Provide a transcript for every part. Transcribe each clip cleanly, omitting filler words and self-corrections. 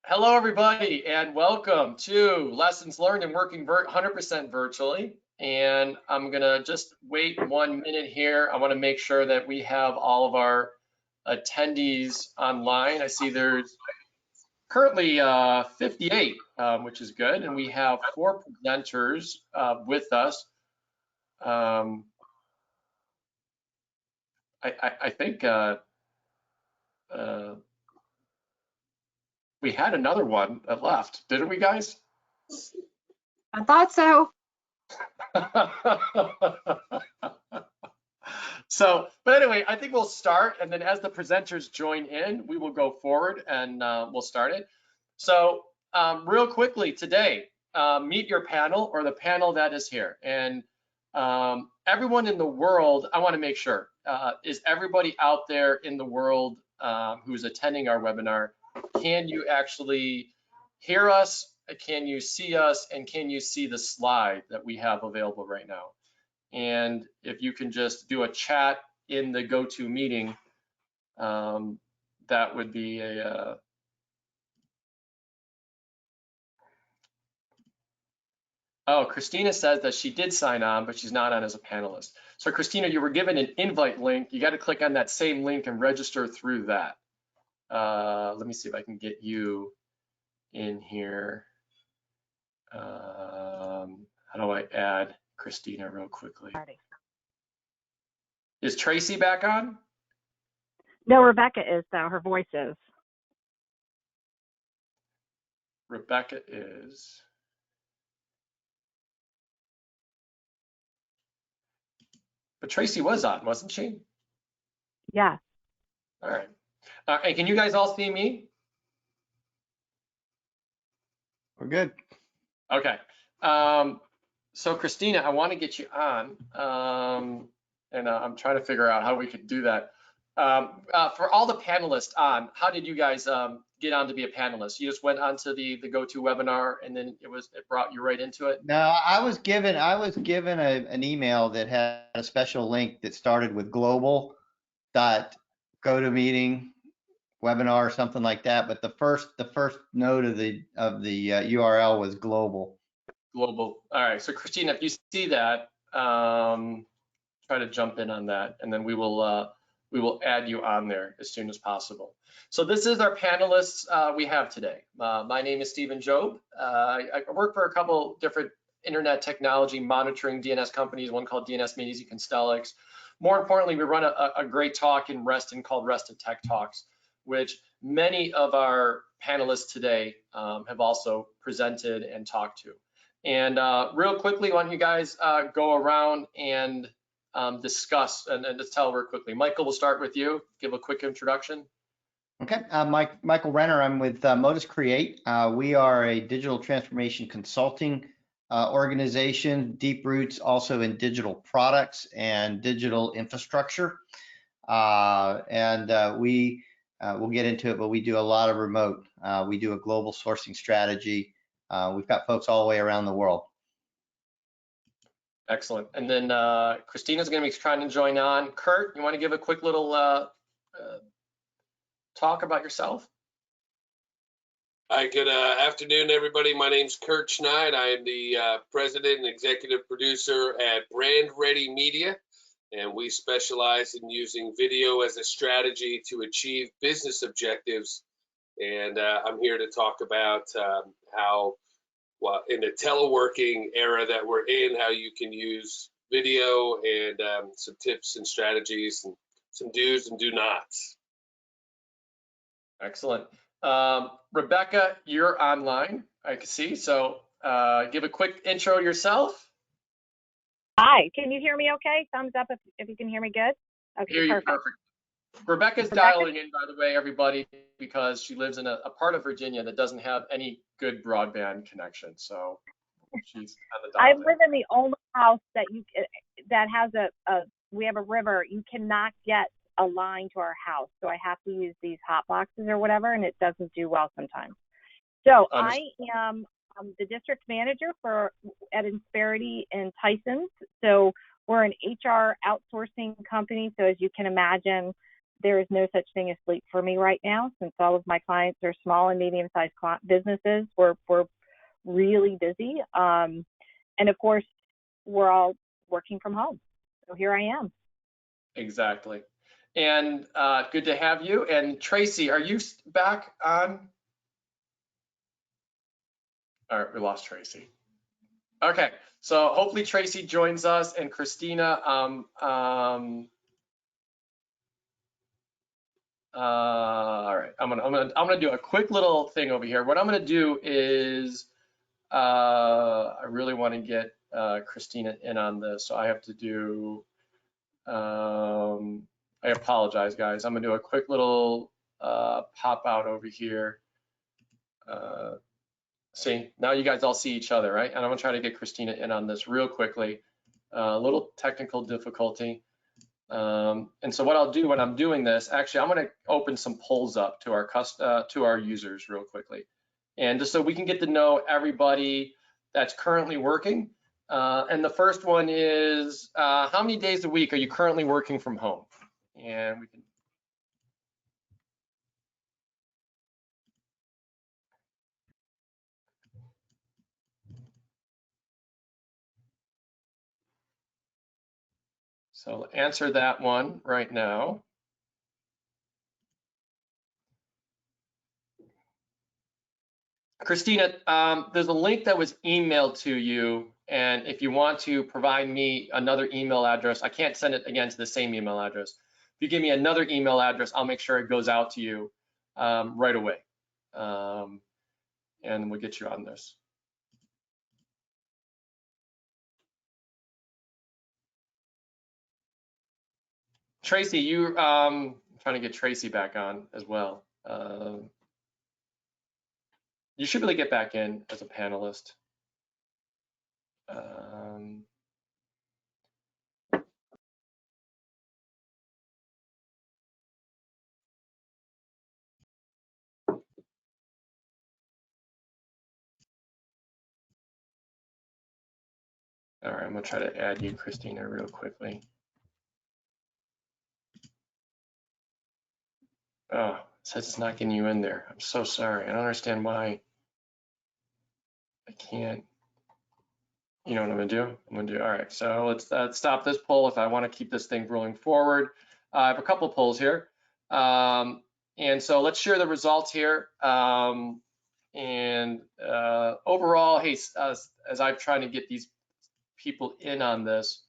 Hello, everybody, and welcome to Lessons Learned and Working 100% Virtually. And I'm going to just wait 1 minute here. I want to make sure that we have all of our attendees online. I see there's currently 58, which is good. And we have 4 presenters with us. I think we had another one that left, didn't we, guys? I thought so. But anyway, I think we'll start, and then as the presenters join in, we will go forward and we'll start it. So real quickly today, meet your panel or the panel that is here. And everyone in the world, I want to make sure, is everybody out there in the world who's attending our webinar, can you actually hear us? Can you see us? And can you see the slide that we have available right now? And if you can just do a chat in the GoToMeeting, that would be a oh, Christina says that she did sign on, but she's not on as a panelist. So Christina, you were given an invite link. You got to click on that same link and register through that. Let me see if I can get you in here. How do I add Christina real quickly? Is Tracy back on? No, Rebecca is, though. Her voice is. Rebecca is. But Tracy was on, wasn't she? Yeah. All right. And can you guys all see me? We're good. Okay. So Christina, I want to get you on, and I'm trying to figure out how we could do that. For all the panelists on, how did you guys get on to be a panelist? You just went onto the GoToWebinar, and then it brought you right into it? No, I was given an email that had a special link that started with global.gotomeeting webinar or something like that. But the first note of the URL was global. Global. All right. So Christina, if you see that, try to jump in on that, and then we will add you on there as soon as possible. So this is our panelists we have today. My name is Stephen Job. I work for a couple different internet technology monitoring DNS companies, one called DNS Made Easy Constellix. More importantly, we run a great talk in Reston called Reston Tech Talks, which many of our panelists today have also presented and talked to. And real quickly, why don't you guys go around and discuss and just tell real quickly. Michael, we'll start with you. Give a quick introduction. Okay, Michael Renner. I'm with Modus Create. We are a digital transformation consulting organization, deep roots also in digital products and digital infrastructure. We'll get into it, but we do a lot of remote. We do a global sourcing strategy. We've got folks all the way around the world. Excellent. And then Christina's going to be trying to join on. Kurt, you want to give a quick little talk about yourself? Hi, good afternoon, everybody. My name's Kurt Schneid. I am the president and executive producer at Brand Ready Media, and we specialize in using video as a strategy to achieve business objectives. And I'm here to talk about how, well, in the teleworking era that we're in, how you can use video and some tips and strategies and some do's and do nots. Excellent. Rebecca, you're online, I can see. So give a quick intro yourself. Hi, can you hear me okay? Thumbs up if you can hear me good. Okay, perfect. Rebecca's dialing in, by the way, everybody, because she lives in a part of Virginia that doesn't have any good broadband connection. So she's on the I dial. live in the only house that has we have a river. You cannot get a line to our house, so I have to use these hot boxes or whatever, and it doesn't do well sometimes. So I am the district manager at Insperity in Tysons. So we're an HR outsourcing company. So as you can imagine, there is no such thing as sleep for me right now, since all of my clients are small and medium-sized businesses. We're really busy. And of course, we're all working from home. So here I am. Exactly. And good to have you. And Tracy, are you back on? All right, we lost Tracy. Okay, so hopefully Tracy joins us, and Christina. All right, I'm gonna do a quick little thing over here. What I'm gonna do is I really want to get Christina in on this, so I have to do. I apologize, guys. I'm gonna do a quick little pop out over here. See, now you guys all see each other, right? And I'm gonna try to get Christina in on this real quickly. A little technical difficulty. And so what I'll do when I'm doing this, actually, I'm gonna open some polls up to our users real quickly. And just so we can get to know everybody that's currently working. And the first one is, how many days a week are you currently working from home? And we can. So answer that one right now. Christina, there's a link that was emailed to you, and if you want to provide me another email address, I can't send it again to the same email address. If you give me another email address, I'll make sure it goes out to you right away, and we'll get you on this. Tracy, you trying to get Tracy back on as well. You should really get back in as a panelist. All right, I'm gonna try to add you, Christina, real quickly. Oh, it says it's not getting you in there. I'm so sorry. I don't understand why I can't. You know what I'm gonna do? I'm gonna do, all right, so let's stop this poll if I wanna keep this thing rolling forward. I have a couple of polls here. And so let's share the results here. Overall, hey, as I'm trying to get these people in on this,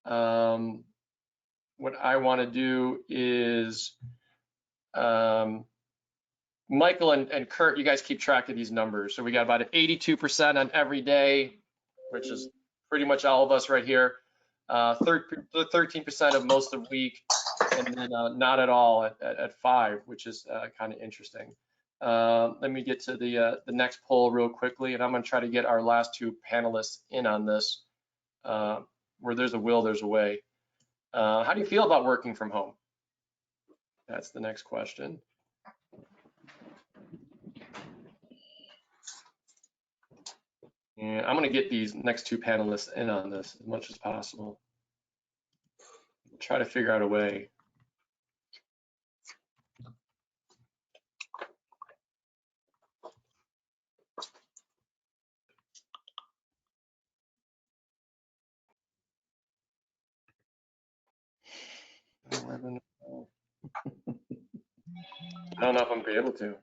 what I wanna do is, Michael and Kurt, you guys keep track of these numbers. So we got about 82% on every day, which is pretty much all of us right here. 13% of most of the week, and then not at all at 5, which is kind of interesting. Let me get to the next poll real quickly, and I'm going to try to get our last 2 panelists in on this. Where there's a will, there's a way. How do you feel about working from home? That's the next question. And I'm gonna get these next 2 panelists in on this as much as possible. We'll try to figure out a way. I don't know if I'm gonna be able to.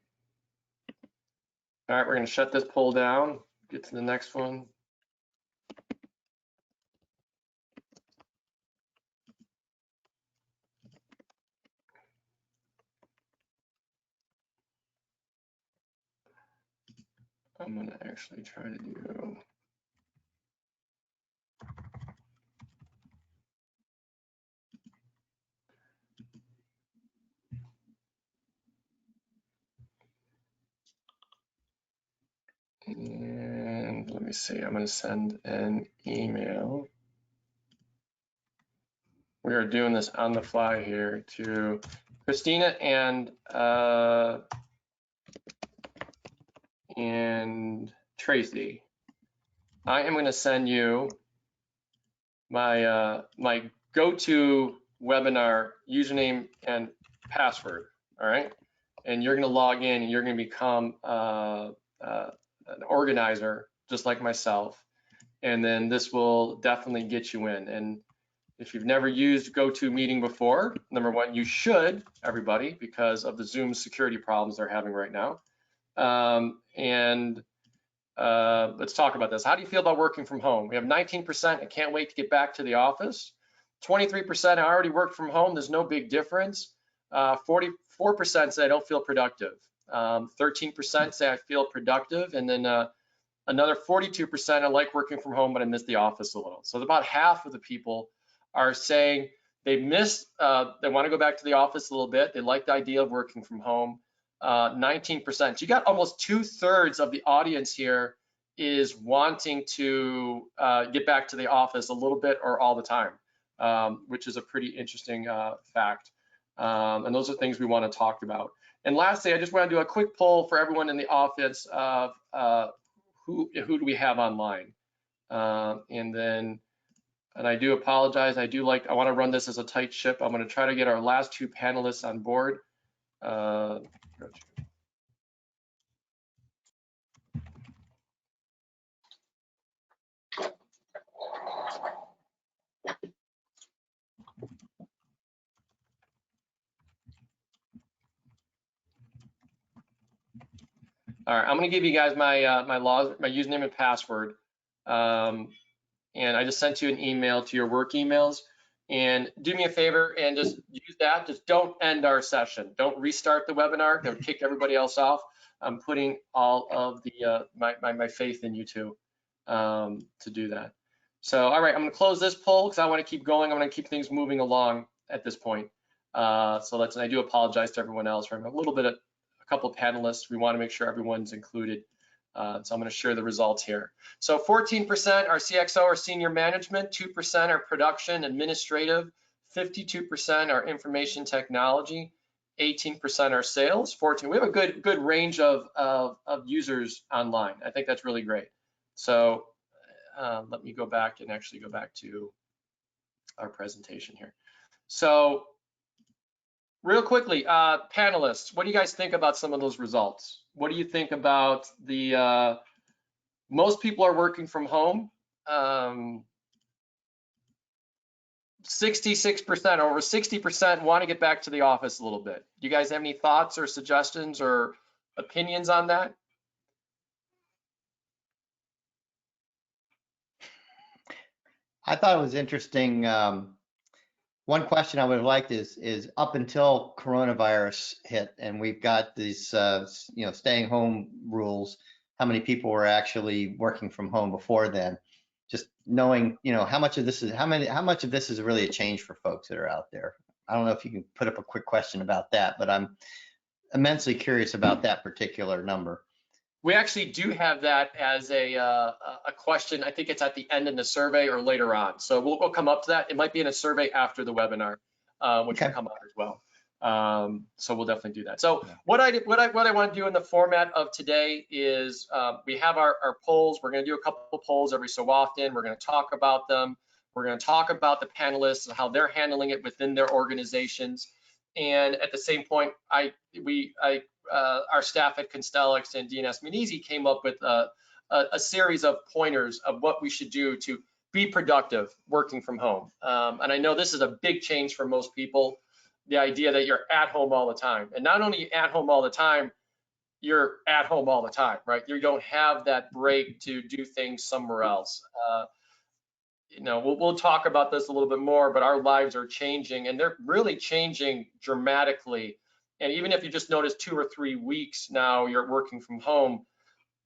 All right, we're gonna shut this poll down, get to the next one. I'm gonna actually try to do. And let me see, I'm gonna send an email. We are doing this on the fly here to Christina and Tracy. I am going to send you my my go-to webinar username and password, all right? And you're gonna log in and you're gonna become an organizer, just like myself. And then this will definitely get you in. And if you've never used GoToMeeting before, number one, you should, everybody, because of the Zoom security problems they're having right now. Let's talk about this. How do you feel about working from home? We have 19%, I can't wait to get back to the office. 23%, I already worked from home, there's no big difference. 44% say I don't feel productive. 13% say I feel productive. And then another 42%, I like working from home, but I miss the office a little. So about half of the people are saying they miss, they want to go back to the office a little bit. They like the idea of working from home. 19%. So you got almost 2/3 of the audience here is wanting to get back to the office a little bit or all the time, which is a pretty interesting fact. And those are things we want to talk about. And lastly, I just want to do a quick poll for everyone in the office of who do we have online? And I do apologize. I want to run this as a tight ship. I'm going to try to get our last two panelists on board. All right, I'm going to give you guys my my username and password, and I just sent you an email to your work emails. And do me a favor and just use that. Just don't end our session. Don't restart the webinar. That would kick everybody else off. I'm putting all of the my faith in you two to do that. So, all right, I'm going to close this poll because I want to keep going. I'm going to keep things moving along at this point. So I do apologize to everyone else for a little bit of a couple of panelists. We want to make sure everyone's included. So I'm going to share the results here. So 14% are CXO or senior management, 2% are production administrative, 52% are information technology, 18% are sales, 14. We have a good range of users online. I think that's really great. So let me go back and actually go back to our presentation here. So real quickly, panelists, what do you guys think about some of those results? What do you think about the, most people are working from home. 66%, over 60% want to get back to the office a little bit. Do you guys have any thoughts or suggestions or opinions on that? I thought it was interesting. One question I would have liked is up until coronavirus hit and we've got these staying home rules, how many people were actually working from home before then? Just knowing, how much of this is really a change for folks that are out there. I don't know if you can put up a quick question about that, but I'm immensely curious about that particular number. We actually do have that as a question. I think it's at the end in the survey or later on. So we'll come up to that. It might be in a survey after the webinar, which will come up as well. So we'll definitely do that. So what I want to do in the format of today is we have our polls. We're going to do a couple of polls every so often. We're going to talk about them. We're going to talk about the panelists and how they're handling it within their organizations. And at the same point, our staff at Constellix and DNS Munisi came up with a series of pointers of what we should do to be productive working from home. And I know this is a big change for most people, the idea that you're at home all the time. And not only at home all the time, you're at home all the time, right? You don't have that break to do things somewhere else. We'll talk about this a little bit more, but our lives are changing and they're really changing dramatically. And even if you just notice 2 or 3 weeks now you're working from home,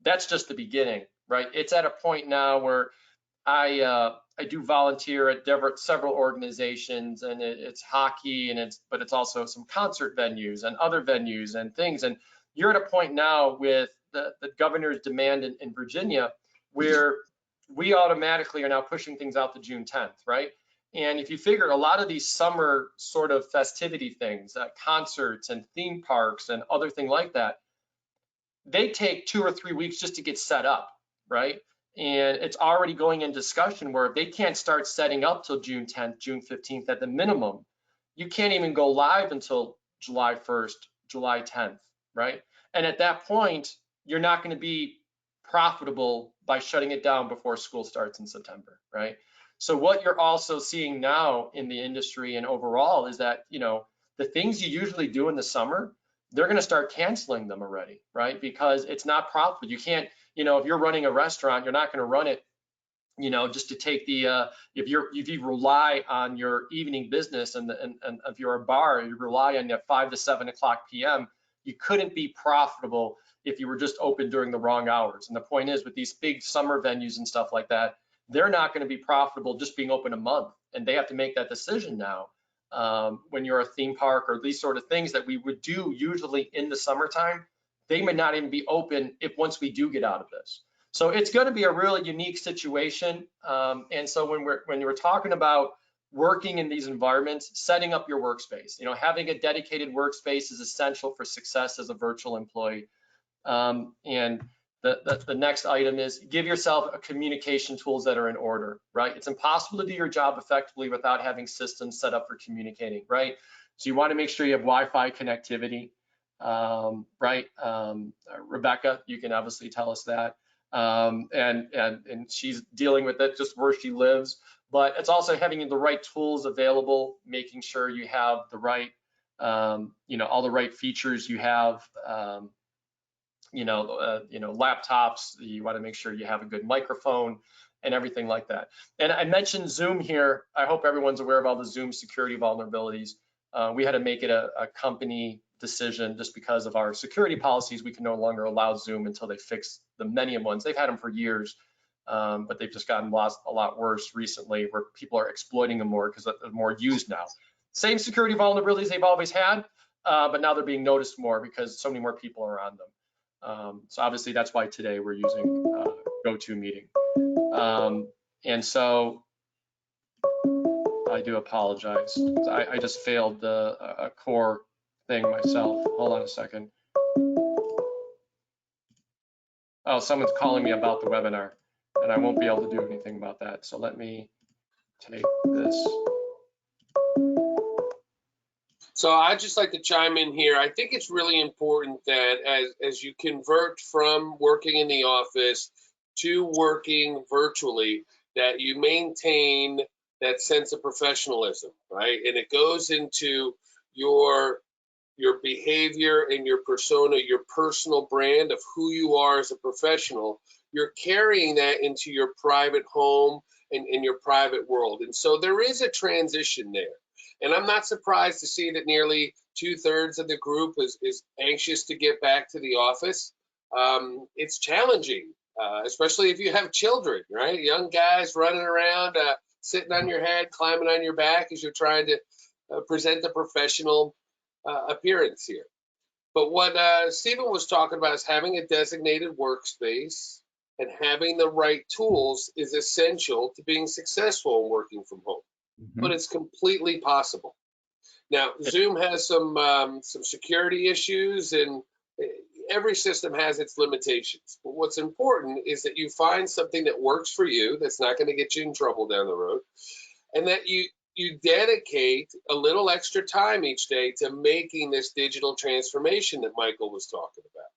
that's just the beginning, right? It's at a point now where I do volunteer at several organizations, and it's hockey, but it's also some concert venues and other venues and things. And you're at a point now with the governor's demand in Virginia where we automatically are now pushing things out to June 10th, right? And if you figure a lot of these summer sort of festivity things, concerts and theme parks and other things like that, they take 2 or 3 weeks just to get set up, right? And it's already going in discussion where they can't start setting up till June 10th, June 15th at the minimum. you can't even go live until July 1st, July 10th, right? And at that point, you're not going to be profitable by shutting it down before school starts in September, right? So what you're also seeing now in the industry and overall is that, you know, the things you usually do in the summer, they're going to start canceling them already, right? Because it's not profitable. You can't, you know, if you're running a restaurant, you're not going to run it, you know, just to take the if you rely on your evening business and if you're a bar, you rely on the 5 to 7 o'clock p.m. You couldn't be profitable if you were just open during the wrong hours. And the point is, with these big summer venues and stuff like that, they're not going to be profitable just being open a month, and they have to make that decision now. When you're a theme park or these sort of things that we would do usually in the summertime, they may not even be open if once we do get out of this. So it's going to be a really unique situation. And so when we're talking about working in these environments, setting up your workspace, you know, having a dedicated workspace is essential for success as a virtual employee. And the next item is give yourself a communication tools that are in order, right? It's impossible to do your job effectively without having systems set up for communicating, right? So you want to make sure you have Wi-Fi connectivity, right? Rebecca, you can obviously tell us that. And she's dealing with it just where she lives, but it's also having the right tools available, making sure you have the right, you know, all the right features you have, you know, laptops. You want to make sure you have a good microphone and everything like that. And I mentioned Zoom here. I hope everyone's aware of all the Zoom security vulnerabilities. We had to make it a company decision just because of our security policies. We can no longer allow Zoom until they fix the many ones. They've had them for years, but they've just gotten a lot worse recently, where people are exploiting them more because they're more used now. Same security vulnerabilities they've always had, but now they're being noticed more because so many more people are on them. So obviously that's why today we're using GoToMeeting. And so I do apologize. I just failed a core thing myself. Hold on a second. Oh, someone's calling me about the webinar, and I won't be able to do anything about that. So let me take this. So I'd just like to chime in here. I think it's really important that as you convert from working in the office to working virtually, that you maintain that sense of professionalism, right? And it goes into your behavior and your persona, your personal brand of who you are as a professional. You're carrying that into your private home and your private world. And so there is a transition there. And I'm not surprised to see that nearly 2/3 of the group is anxious to get back to the office. It's challenging, especially if you have children, right? Young guys running around, sitting on your head, climbing on your back as you're trying to present a professional appearance here. But what Stephen was talking about is having a designated workspace and having the right tools is essential to being successful in working from home. But it's completely possible. Now, Zoom has some security issues, and every system has its limitations. But what's important is that you find something that works for you, that's not going to get you in trouble down the road, and that you dedicate a little extra time each day to making this digital transformation that Michael was talking about.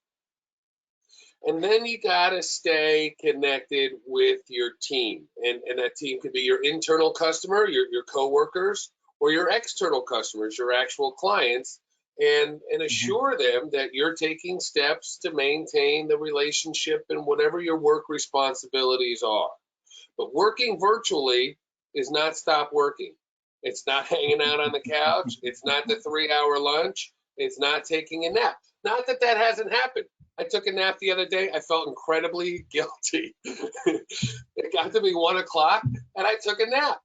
And then you got to stay connected with your team. And that team could be your internal customer, your coworkers, or your external customers, your actual clients, and assure them that you're taking steps to maintain the relationship and whatever your work responsibilities are. But working virtually is not stop working. It's not hanging out on the couch. It's not the 3-hour lunch. It's not taking a nap. Not that that hasn't happened. I took a nap the other day. I felt incredibly guilty. It got to be 1 o'clock and I took a nap.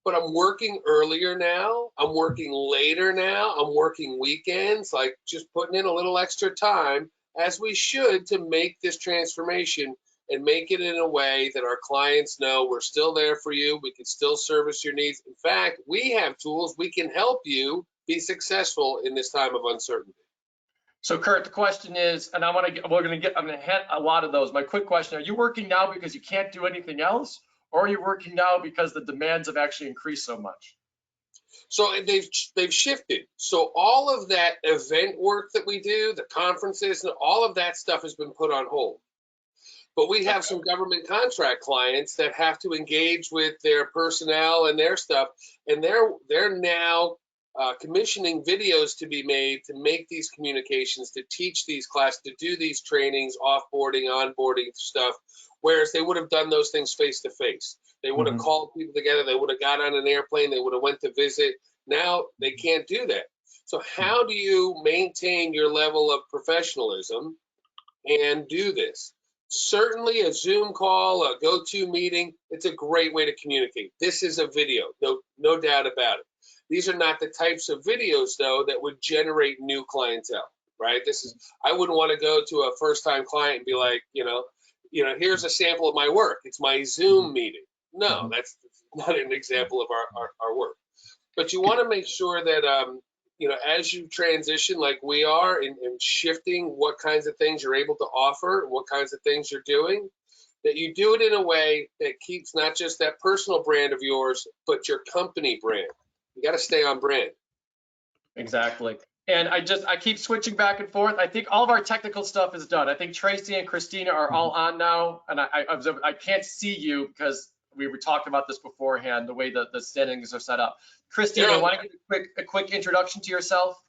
But I'm working earlier now. I'm working later now. I'm working weekends, like just putting in a little extra time, as we should, to make this transformation and make it in a way that our clients know we're still there for you. We can still service your needs. In fact, we have tools. We can help you be successful in this time of uncertainty. So Kurt, the question is, and I'm gonna hit a lot of those. My quick question: are you working now because you can't do anything else, or are you working now because the demands have actually increased so much? So they've shifted. So all of that event work that we do, the conferences, and all of that stuff has been put on hold. But we have some government contract clients that have to engage with their personnel and their stuff, and they're now commissioning videos to be made to make these communications, to teach these classes, to do these trainings, offboarding, onboarding stuff, whereas they would have done those things face to face. They would have called people together. They would have got on an airplane. They would have went to visit. Now they can't do that. So how do you maintain your level of professionalism and do this? Certainly a Zoom call, a go-to meeting, it's a great way to communicate. This is a video, no doubt about it. These are not the types of videos, though, that would generate new clientele, right? I wouldn't want to go to a first-time client and be like, here's a sample of my work. It's my Zoom meeting. No, that's not an example of our work. But you want to make sure that, as you transition like we are in shifting what kinds of things you're able to offer, what kinds of things you're doing, that you do it in a way that keeps not just that personal brand of yours, but your company brand. You got to stay on brand. Exactly. And I keep switching back and forth. I think all of our technical stuff is done. I think Tracy and Christina are all on now. And I can't see you because we were talking about this beforehand, the way the settings are set up. Christina, you want to give a quick introduction to yourself?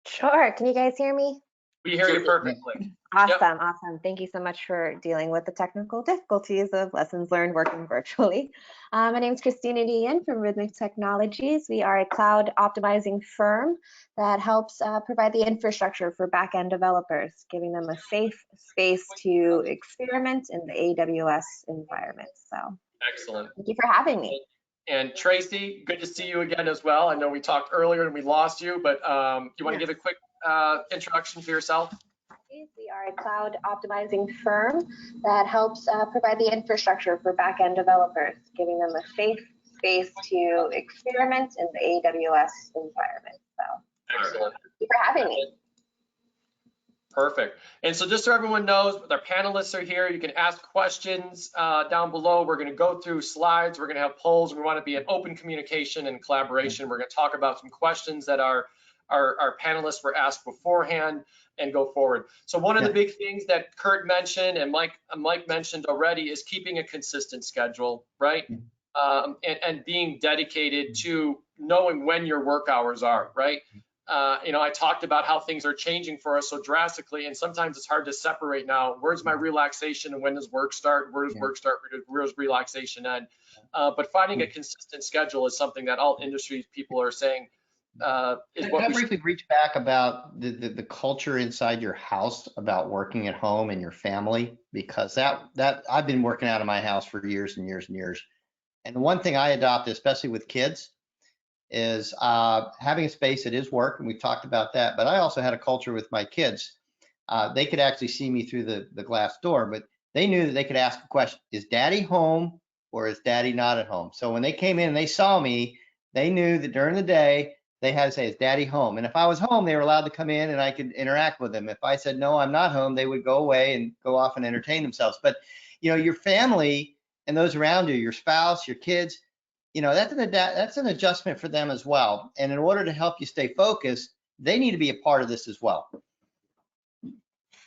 Sure. Can you guys hear me? We hear you perfectly. Awesome. Yep. Awesome. Thank you so much for dealing with the technical difficulties of lessons learned working virtually. My name is Christina Dean from Rhythmic Technologies. We are a cloud optimizing firm that helps provide the infrastructure for back-end developers, giving them a safe space to experiment in the AWS environment. So excellent. Thank you for having me. And Tracy, good to see you again as well. I know we talked earlier and we lost you, but you want to give a quick introduction to yourself? We are a cloud optimizing firm that helps provide the infrastructure for back-end developers, giving them a safe space to experiment in the AWS environment. So excellent. Thank you for having me. Perfect. And so just so everyone knows, our panelists are here. You can ask questions down below. We're going to go through slides. We're going to have polls. We want to be an open communication and collaboration. We're going to talk about some questions that our panelists were asked beforehand and go forward. So one of the big things that Kurt mentioned and Mike mentioned already is keeping a consistent schedule, right? And being dedicated to knowing when your work hours are, right? I talked about how things are changing for us so drastically, and sometimes it's hard to separate now. Where's my relaxation and when does work start? Where does work start? Where's relaxation end? But finding a consistent schedule is something that all industry people are saying is what we briefly reach back about the culture inside your house about working at home and your family, because that I've been working out of my house for years and years and years. And the one thing I adopted, especially with kids, is having a space that is work, and we talked about that, but I also had a culture with my kids. They could actually see me through the glass door, but they knew that they could ask a question: is daddy home or is daddy not at home? So when they came in and they saw me, they knew that during the day they had to say, is daddy home? And if I was home, they were allowed to come in and I could interact with them. If I said, no, I'm not home, they would go away and go off and entertain themselves. But your family and those around you, your spouse, your kids, that's an adjustment for them as well. And in order to help you stay focused, they need to be a part of this as well.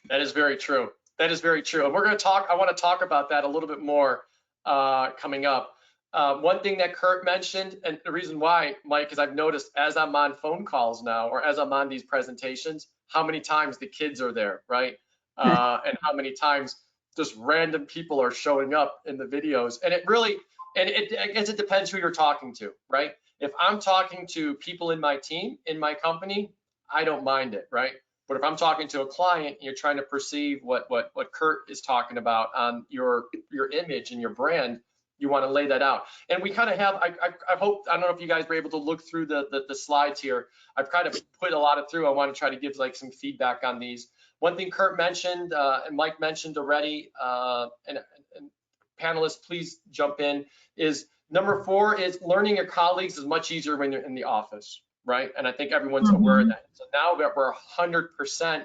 That is very true. That is very true. And we're going to talk, I want to talk about that a little bit more coming up. One thing that Kurt mentioned, and the reason why, Mike, is I've noticed as I'm on phone calls now, or as I'm on these presentations, how many times the kids are there, right? And how many times just random people are showing up in the videos. And I guess it depends who you're talking to, right? If I'm talking to people in my team, in my company, I don't mind it, right? But if I'm talking to a client, you're trying to perceive what Kurt is talking about on your image and your brand, you want to lay that out. And we kind of have, I hope, I don't know if you guys were able to look through the slides here. I've kind of put a lot of through. I want to try to give like some feedback on these. One thing Kurt mentioned and Mike mentioned already, and panelists, please jump in, is number 4 is learning your colleagues is much easier when you're in the office, right? And I think everyone's aware of that. So now that we're 100%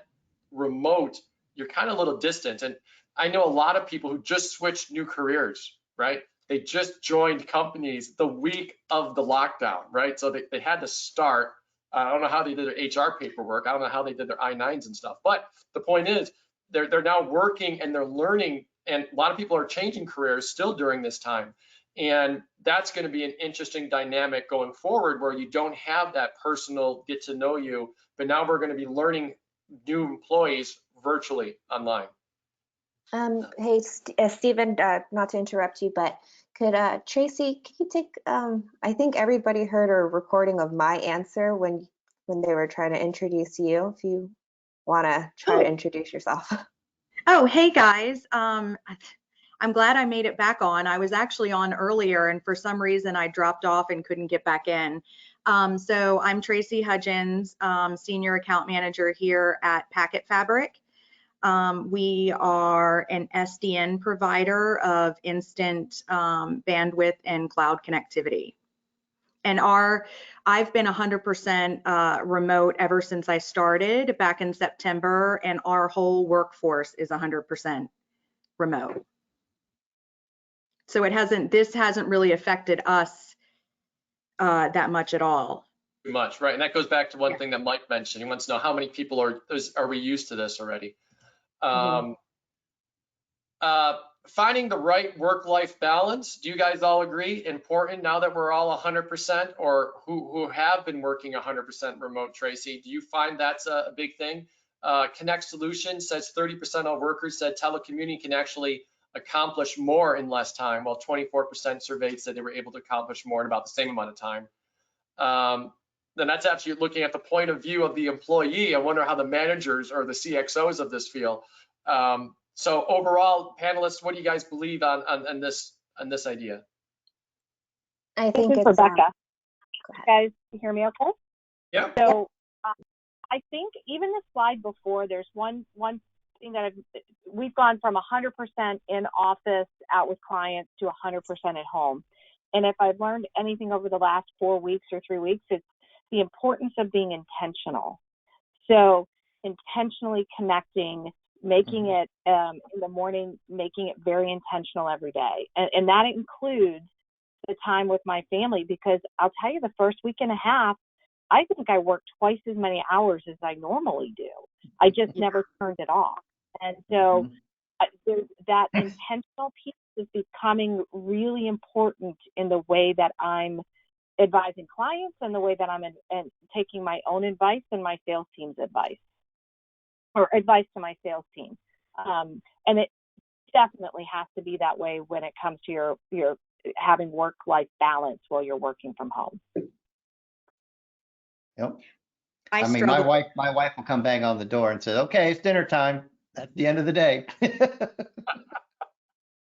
remote, you're kind of a little distant. And I know a lot of people who just switched new careers, right? they just joined companies the week of the lockdown, right? So they had to start. I don't know how they did their HR paperwork. I don't know how they did their I-9s and stuff. But the point is, they're now working and they're learning, and a lot of people are changing careers still during this time. And that's going to be an interesting dynamic going forward, where you don't have that personal get to know you, but now we're going to be learning new employees virtually online. Hey, Stephen, not to interrupt you, but could Tracy, can you take, I think everybody heard a recording of my answer when they were trying to introduce you, if you want to try to introduce yourself. Oh, hey guys. I'm glad I made it back on. I was actually on earlier, and for some reason I dropped off and couldn't get back in. So I'm Tracy Hudgens, Senior Account Manager here at Packet Fabric. We are an SDN provider of instant bandwidth and cloud connectivity. And I've been 100% remote ever since I started back in September, and our whole workforce is 100% remote. So this hasn't really affected us that much at all. Too much, right? And that goes back to one thing that Mike mentioned. He wants to know how many people are we used to this already? Finding the right work-life balance. Do you guys all agree? Important now that we're all 100%, or who have been working 100% remote, Tracy? Do you find that's a big thing? Connect Solutions says 30% of workers said telecommuting can actually accomplish more in less time, while 24% surveyed said they were able to accomplish more in about the same amount of time. Then that's actually looking at the point of view of the employee. I wonder how the managers or the CXOs of this feel. So overall, panelists, what do you guys believe on this idea? I think it's Rebecca. You guys hear me okay? Yeah. So I think even the slide before, there's one thing that we've gone from 100% in office out with clients to 100% at home. And if I've learned anything over the last 4 weeks or 3 weeks, it's the importance of being intentional. So intentionally connecting, making it in the morning, making it very intentional every day. And that includes the time with my family, because I'll tell you, the first week and a half, I think I worked twice as many hours as I normally do. I just never turned it off. And so there's that intentional piece is becoming really important in the way that I'm advising clients and the way that I'm taking my own advice and my sales team's advice, or advice to my sales team. And it definitely has to be that way when it comes to your having work-life balance while you're working from home. Yep. I mean, my wife will come bang on the door and say, "Okay, it's dinner time." At the end of the day.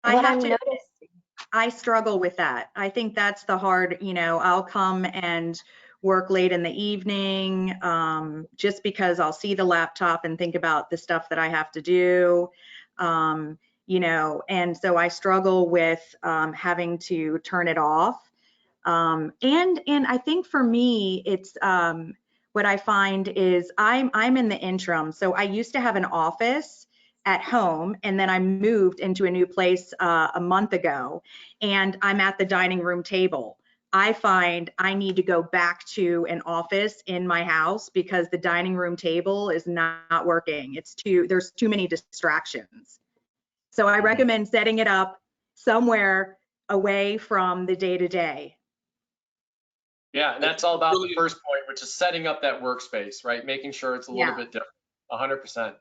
I struggle with that. I think that's the hard, I'll come and work late in the evening, just because I'll see the laptop and think about the stuff that I have to do, and so I struggle with having to turn it off. And I think for me, it's what I find is I'm in the interim. So I used to have an office at home, and then I moved into a new place a month ago, and I'm at the dining room table. I find I need to go back to an office in my house because the dining room table is not working. There's too many distractions. So I recommend setting it up somewhere away from the day-to-day. Yeah, and that's all about the first point, which is setting up that workspace, right? Making sure it's a little bit different, 100%.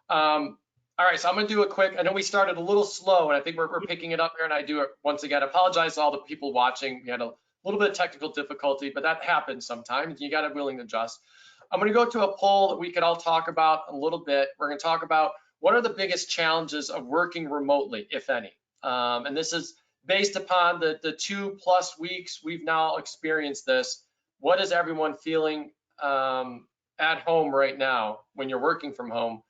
All right, so I'm gonna do a quick, I know we started a little slow, and I think we're picking it up here, and I do it once again. I apologize to all the people watching. We had a little bit of technical difficulty, but that happens sometimes. You gotta be willing to adjust. I'm gonna go to a poll that we could all talk about a little bit. We're gonna talk about what are the biggest challenges of working remotely, if any? And this is based upon the 2+ weeks we've now experienced this. What is everyone feeling at home right now when you're working from home?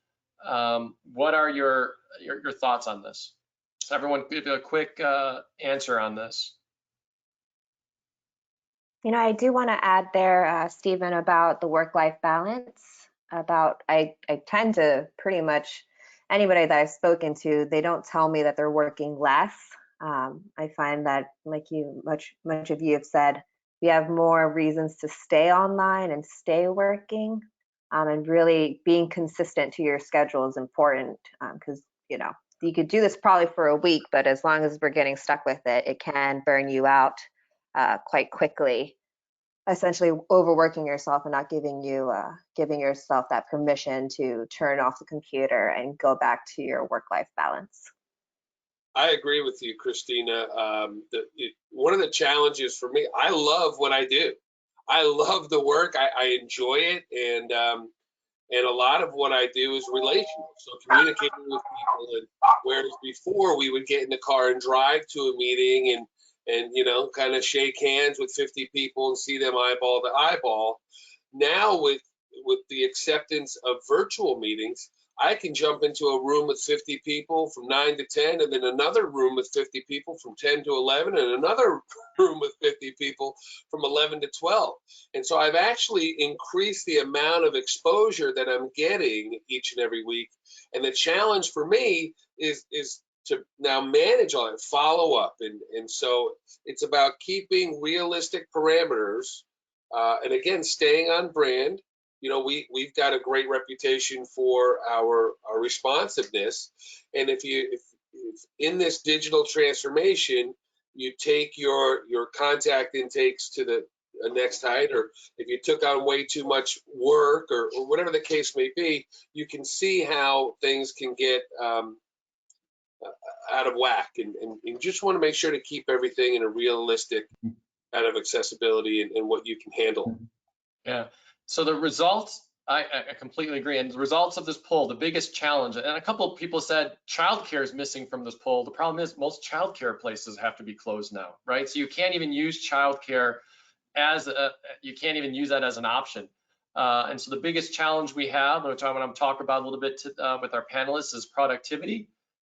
What are your thoughts on this? So everyone give a quick answer on this. I do want to add there, Stephen, about the work-life balance. I tend to pretty much, anybody that I've spoken to, they don't tell me that they're working less. I find that, like much of you have said, we have more reasons to stay online and stay working, and really being consistent to your schedule is important, because you could do this probably for a week, but as long as we're getting stuck with it, it can burn you out quite quickly, essentially overworking yourself and not giving yourself that permission to turn off the computer and go back to your work-life balance. I agree with you, Christina. One of the challenges for me, I love what I do. I love the work. I enjoy it, and a lot of what I do is relational. So communicating with people, and whereas before we would get in the car and drive to a meeting and kind of shake hands with 50 people and see them eyeball to eyeball. Now with the acceptance of virtual meetings, I can jump into a room with 50 people from 9 to 10, and then another room with 50 people from 10 to 11, and another room with 50 people from 11 to 12. And so I've actually increased the amount of exposure that I'm getting each and every week. And the challenge for me is to now manage all that, follow up. And so it's about keeping realistic parameters, and again, staying on brand. We've got a great reputation for our responsiveness, and if in this digital transformation you take your contact intakes to the next height, or if you took on way too much work, or whatever the case may be, you can see how things can get out of whack, and you just want to make sure to keep everything in a realistic kind of accessibility and what you can handle. Yeah. So the results, I completely agree. And the results of this poll, the biggest challenge, and a couple of people said childcare is missing from this poll. The problem is most childcare places have to be closed now, right? So you can't even use childcare you can't even use that as an option. And so the biggest challenge we have, which I'm going to talk about a little bit with our panelists, is productivity,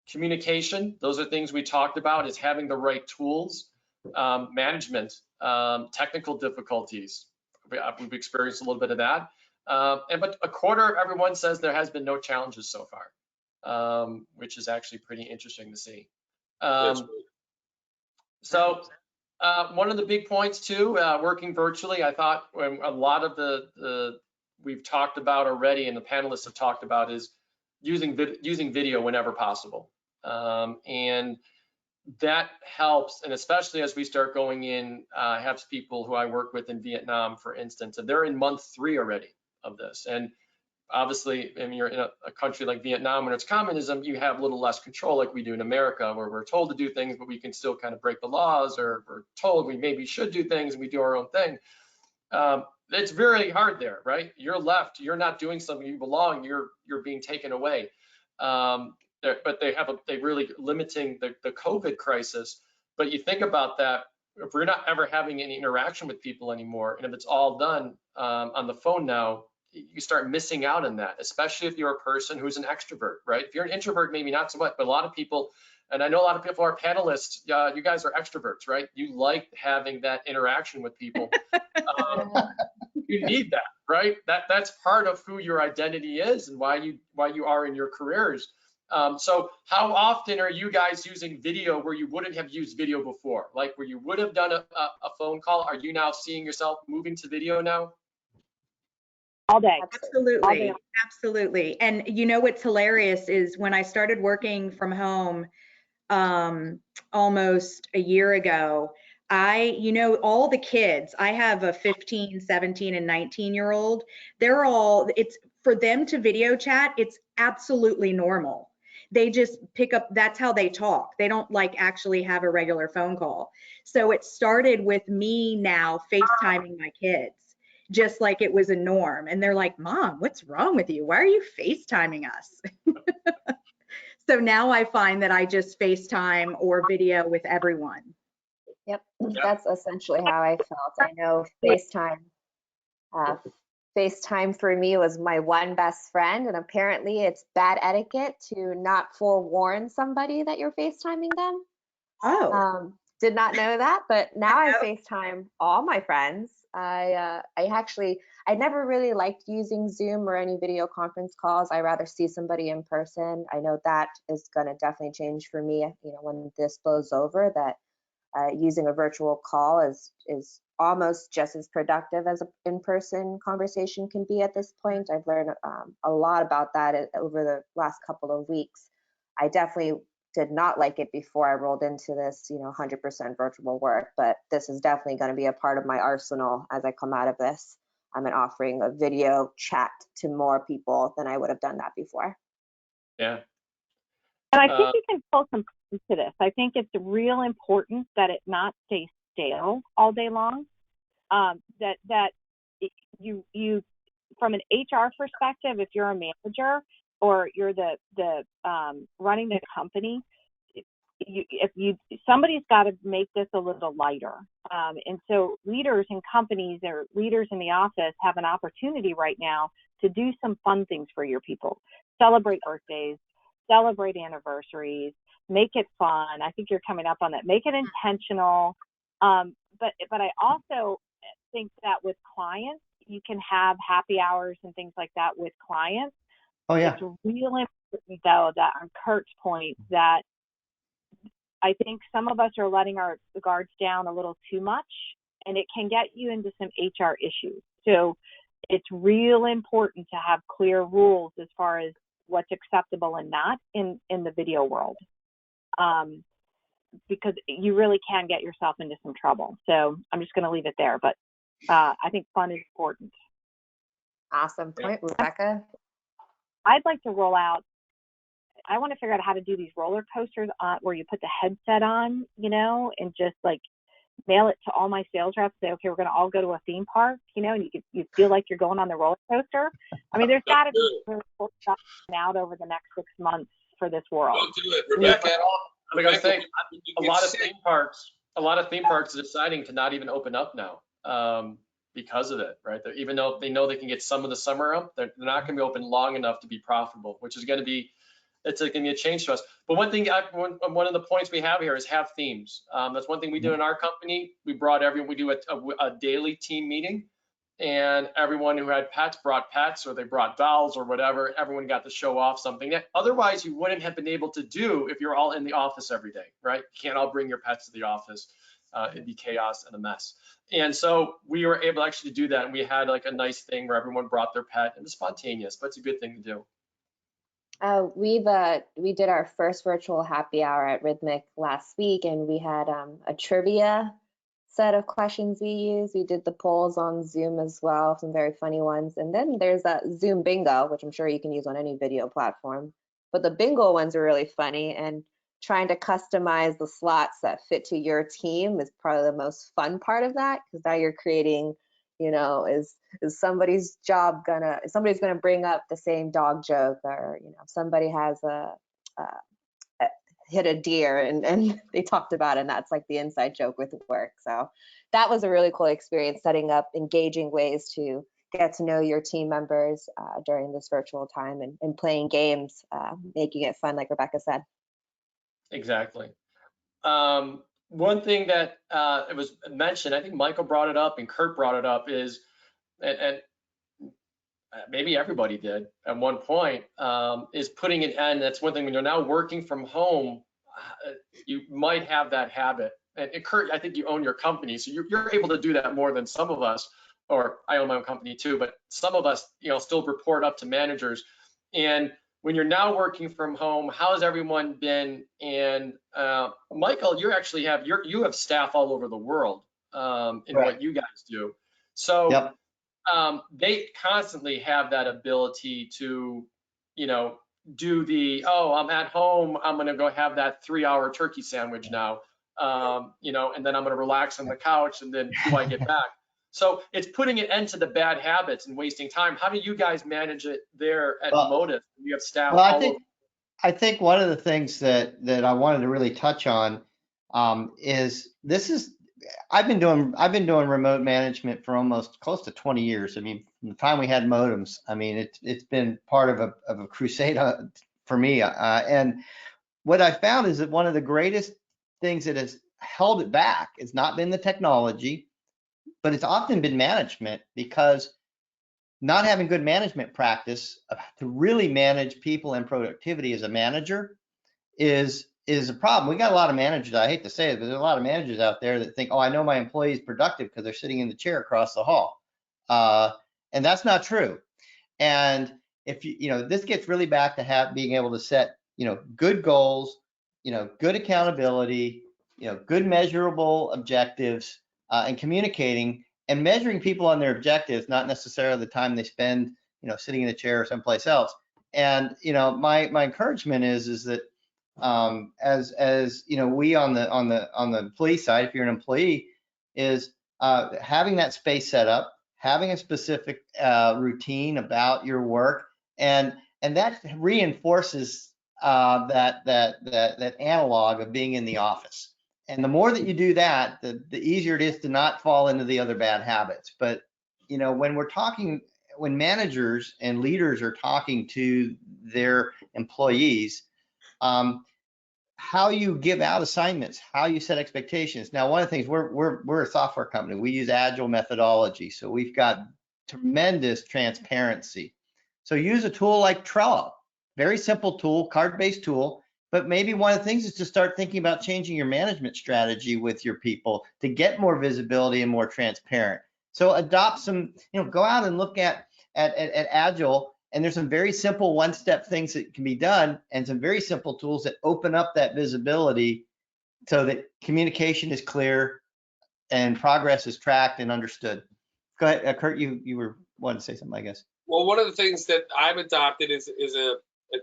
communication. Those are things we talked about, is having the right tools, management, technical difficulties. We've experienced a little bit of that. But a quarter of everyone says there has been no challenges so far, which is actually pretty interesting to see. So one of the big points too, working virtually, I thought when a lot of the we've talked about already and the panelists have talked about is using video whenever possible. And that helps, and especially as we start going in, I have people who I work with in Vietnam, for instance, and they're in month 3 already of this. And obviously, I mean, you're in a country like Vietnam, when it's communism, you have a little less control like we do in America, where we're told to do things, but we can still kind of break the laws, or we're told we maybe should do things and we do our own thing. It's very hard there, right? You're left, you're not doing something you belong, you're being taken away. But they really limiting the COVID crisis. But you think about that, if we're not ever having any interaction with people anymore, and if it's all done on the phone now, you start missing out on that, especially if you're a person who's an extrovert, right? If you're an introvert, maybe not so much, but a lot of people, and I know a lot of people are panelists, you guys are extroverts, right? You like having that interaction with people. You need that, right? That's part of who your identity is and why you are in your careers. So how often are you guys using video where you wouldn't have used video before? Like where you would have done a phone call, are you now seeing yourself moving to video now? All day. Absolutely. Absolutely. And what's hilarious is when I started working from home almost a year ago, all the kids, I have a 15, 17, and 19-year-old, it's for them to video chat, it's absolutely normal. They just pick up, that's how they talk. They don't actually have a regular phone call. So it started with me now FaceTiming my kids, just like it was a norm. And they're like, Mom, what's wrong with you? Why are you FaceTiming us? So now I find that I just FaceTime or video with everyone. Yep, that's essentially how I felt. I know FaceTime for me was my one best friend, and apparently it's bad etiquette to not forewarn somebody that you're FaceTiming them. Oh. Did not know that, but now I FaceTime all my friends. I I never really liked using Zoom or any video conference calls. I rather see somebody in person. I know that is going to definitely change for me, when this blows over, that using a virtual call is almost just as productive as an in-person conversation can be at this point. I've learned a lot about that over the last couple of weeks. I definitely did not like it before I rolled into this, 100% virtual work, but this is definitely going to be a part of my arsenal as I come out of this. I'm offering a video chat to more people than I would have done that before. Yeah. And I think you can pull some points to this. I think it's real important that it not stay stale all day long. That you from an HR perspective, if you're a manager or you're the running the company, somebody's got to make this a little lighter. And so leaders in companies or leaders in the office have an opportunity right now to do some fun things for your people. Celebrate birthdays, celebrate anniversaries, make it fun. I think you're coming up on that. Make it intentional. But I also think that with clients, you can have happy hours and things like that with clients. Oh yeah. It's really important though that on Kurt's point that I think some of us are letting our guards down a little too much, and it can get you into some HR issues. So it's real important to have clear rules as far as what's acceptable and not in the video world, because you really can get yourself into some trouble. So I'm just going to leave it there, but I think fun is important. Awesome point, Rebecca. I'd like to roll out, I want to figure out how to do these roller coasters where you put the headset on, and just like mail it to all my sales reps. Say, okay, we're going to all go to a theme park, and you feel like you're going on the roller coaster. I mean, there's got to be really cool stuff out over the next 6 months for this world. Don't do it, Rebecca. I gotta say, a lot of theme parks are deciding to not even open up now because of it, right? Even though they know they can get some of the summer up, they're not going to be open long enough to be profitable, which is going to be, it's going to be a change to us. But one thing, one of the points we have here is have themes. That's one thing we do in our company. We do a daily team meeting, and everyone who had pets brought pets, or they brought dolls or whatever. Everyone got to show off something that otherwise you wouldn't have been able to do if you're all in the office every day, right? You can't all bring your pets to the office. It'd be chaos and a mess. And so we were able to actually do that. And we had like a nice thing where everyone brought their pet. It was spontaneous, but it's a good thing to do. We did our first virtual happy hour at Rhythmic last week, and we had a trivia set of questions we used. We did the polls on Zoom as well, some very funny ones. And then there's that Zoom bingo, which I'm sure you can use on any video platform. But the bingo ones are really funny, and trying to customize the slots that fit to your team is probably the most fun part of that, because now you're creating, is somebody's gonna bring up the same dog joke, or somebody has hit a deer and they talked about it, and that's like the inside joke with work. So that was a really cool experience, setting up engaging ways to get to know your team members during this virtual time, and playing games, making it fun, like Rebecca said. Exactly. One thing that it was mentioned, I think Michael brought it up and Kurt brought it up, is, and maybe everybody did at one point, is putting an end. That's one thing when you're now working from home, you might have that habit. And Kurt, I think you own your company, so you're able to do that more than some of us, or I own my own company too, but some of us, still report up to managers. And when you're now working from home, how has everyone been? And Michael, you actually have staff all over the world in right. what you guys do. So yep. They constantly have that ability to, do the, I'm at home, I'm gonna go have that 3-hour turkey sandwich now, and then I'm gonna relax on the couch, and then do I get back? So it's putting an end to the bad habits and wasting time. How do you guys manage it there at Motive? You have staff all over. I think one of the things that I wanted to really touch on is I've been doing remote management for almost close to 20 years. I mean, from the time we had modems, I mean, it's been part of a crusade for me. And what I found is that one of the greatest things that has held it back has not been the technology, but it's often been management, because not having good management practice to really manage people and productivity as a manager is a problem. We got a lot of managers, I hate to say it, but there's a lot of managers out there that think, oh, I know my employee is productive because they're sitting in the chair across the hall. And that's not true. And if this gets really back to being able to set, good goals, good accountability, good measurable objectives, and communicating and measuring people on their objectives, not necessarily the time they spend, sitting in a chair or someplace else. And, my encouragement is that, as we on the employee side, if you're an employee, is having that space set up, having a specific routine about your work, and that reinforces that analog of being in the office. And the more that you do that, the easier it is to not fall into the other bad habits. But when managers and leaders are talking to their employees, how you give out assignments, how you set expectations. Now, one of the things, we're a software company. We use agile methodology, so we've got tremendous transparency. So use a tool like Trello, very simple tool, card-based tool. But maybe one of the things is to start thinking about changing your management strategy with your people to get more visibility and more transparent. So adopt some, go out and look at Agile, and there's some very simple one-step things that can be done and some very simple tools that open up that visibility so that communication is clear and progress is tracked and understood. Go ahead, Kurt, you were wanting to say something, I guess. Well, one of the things that I've adopted is a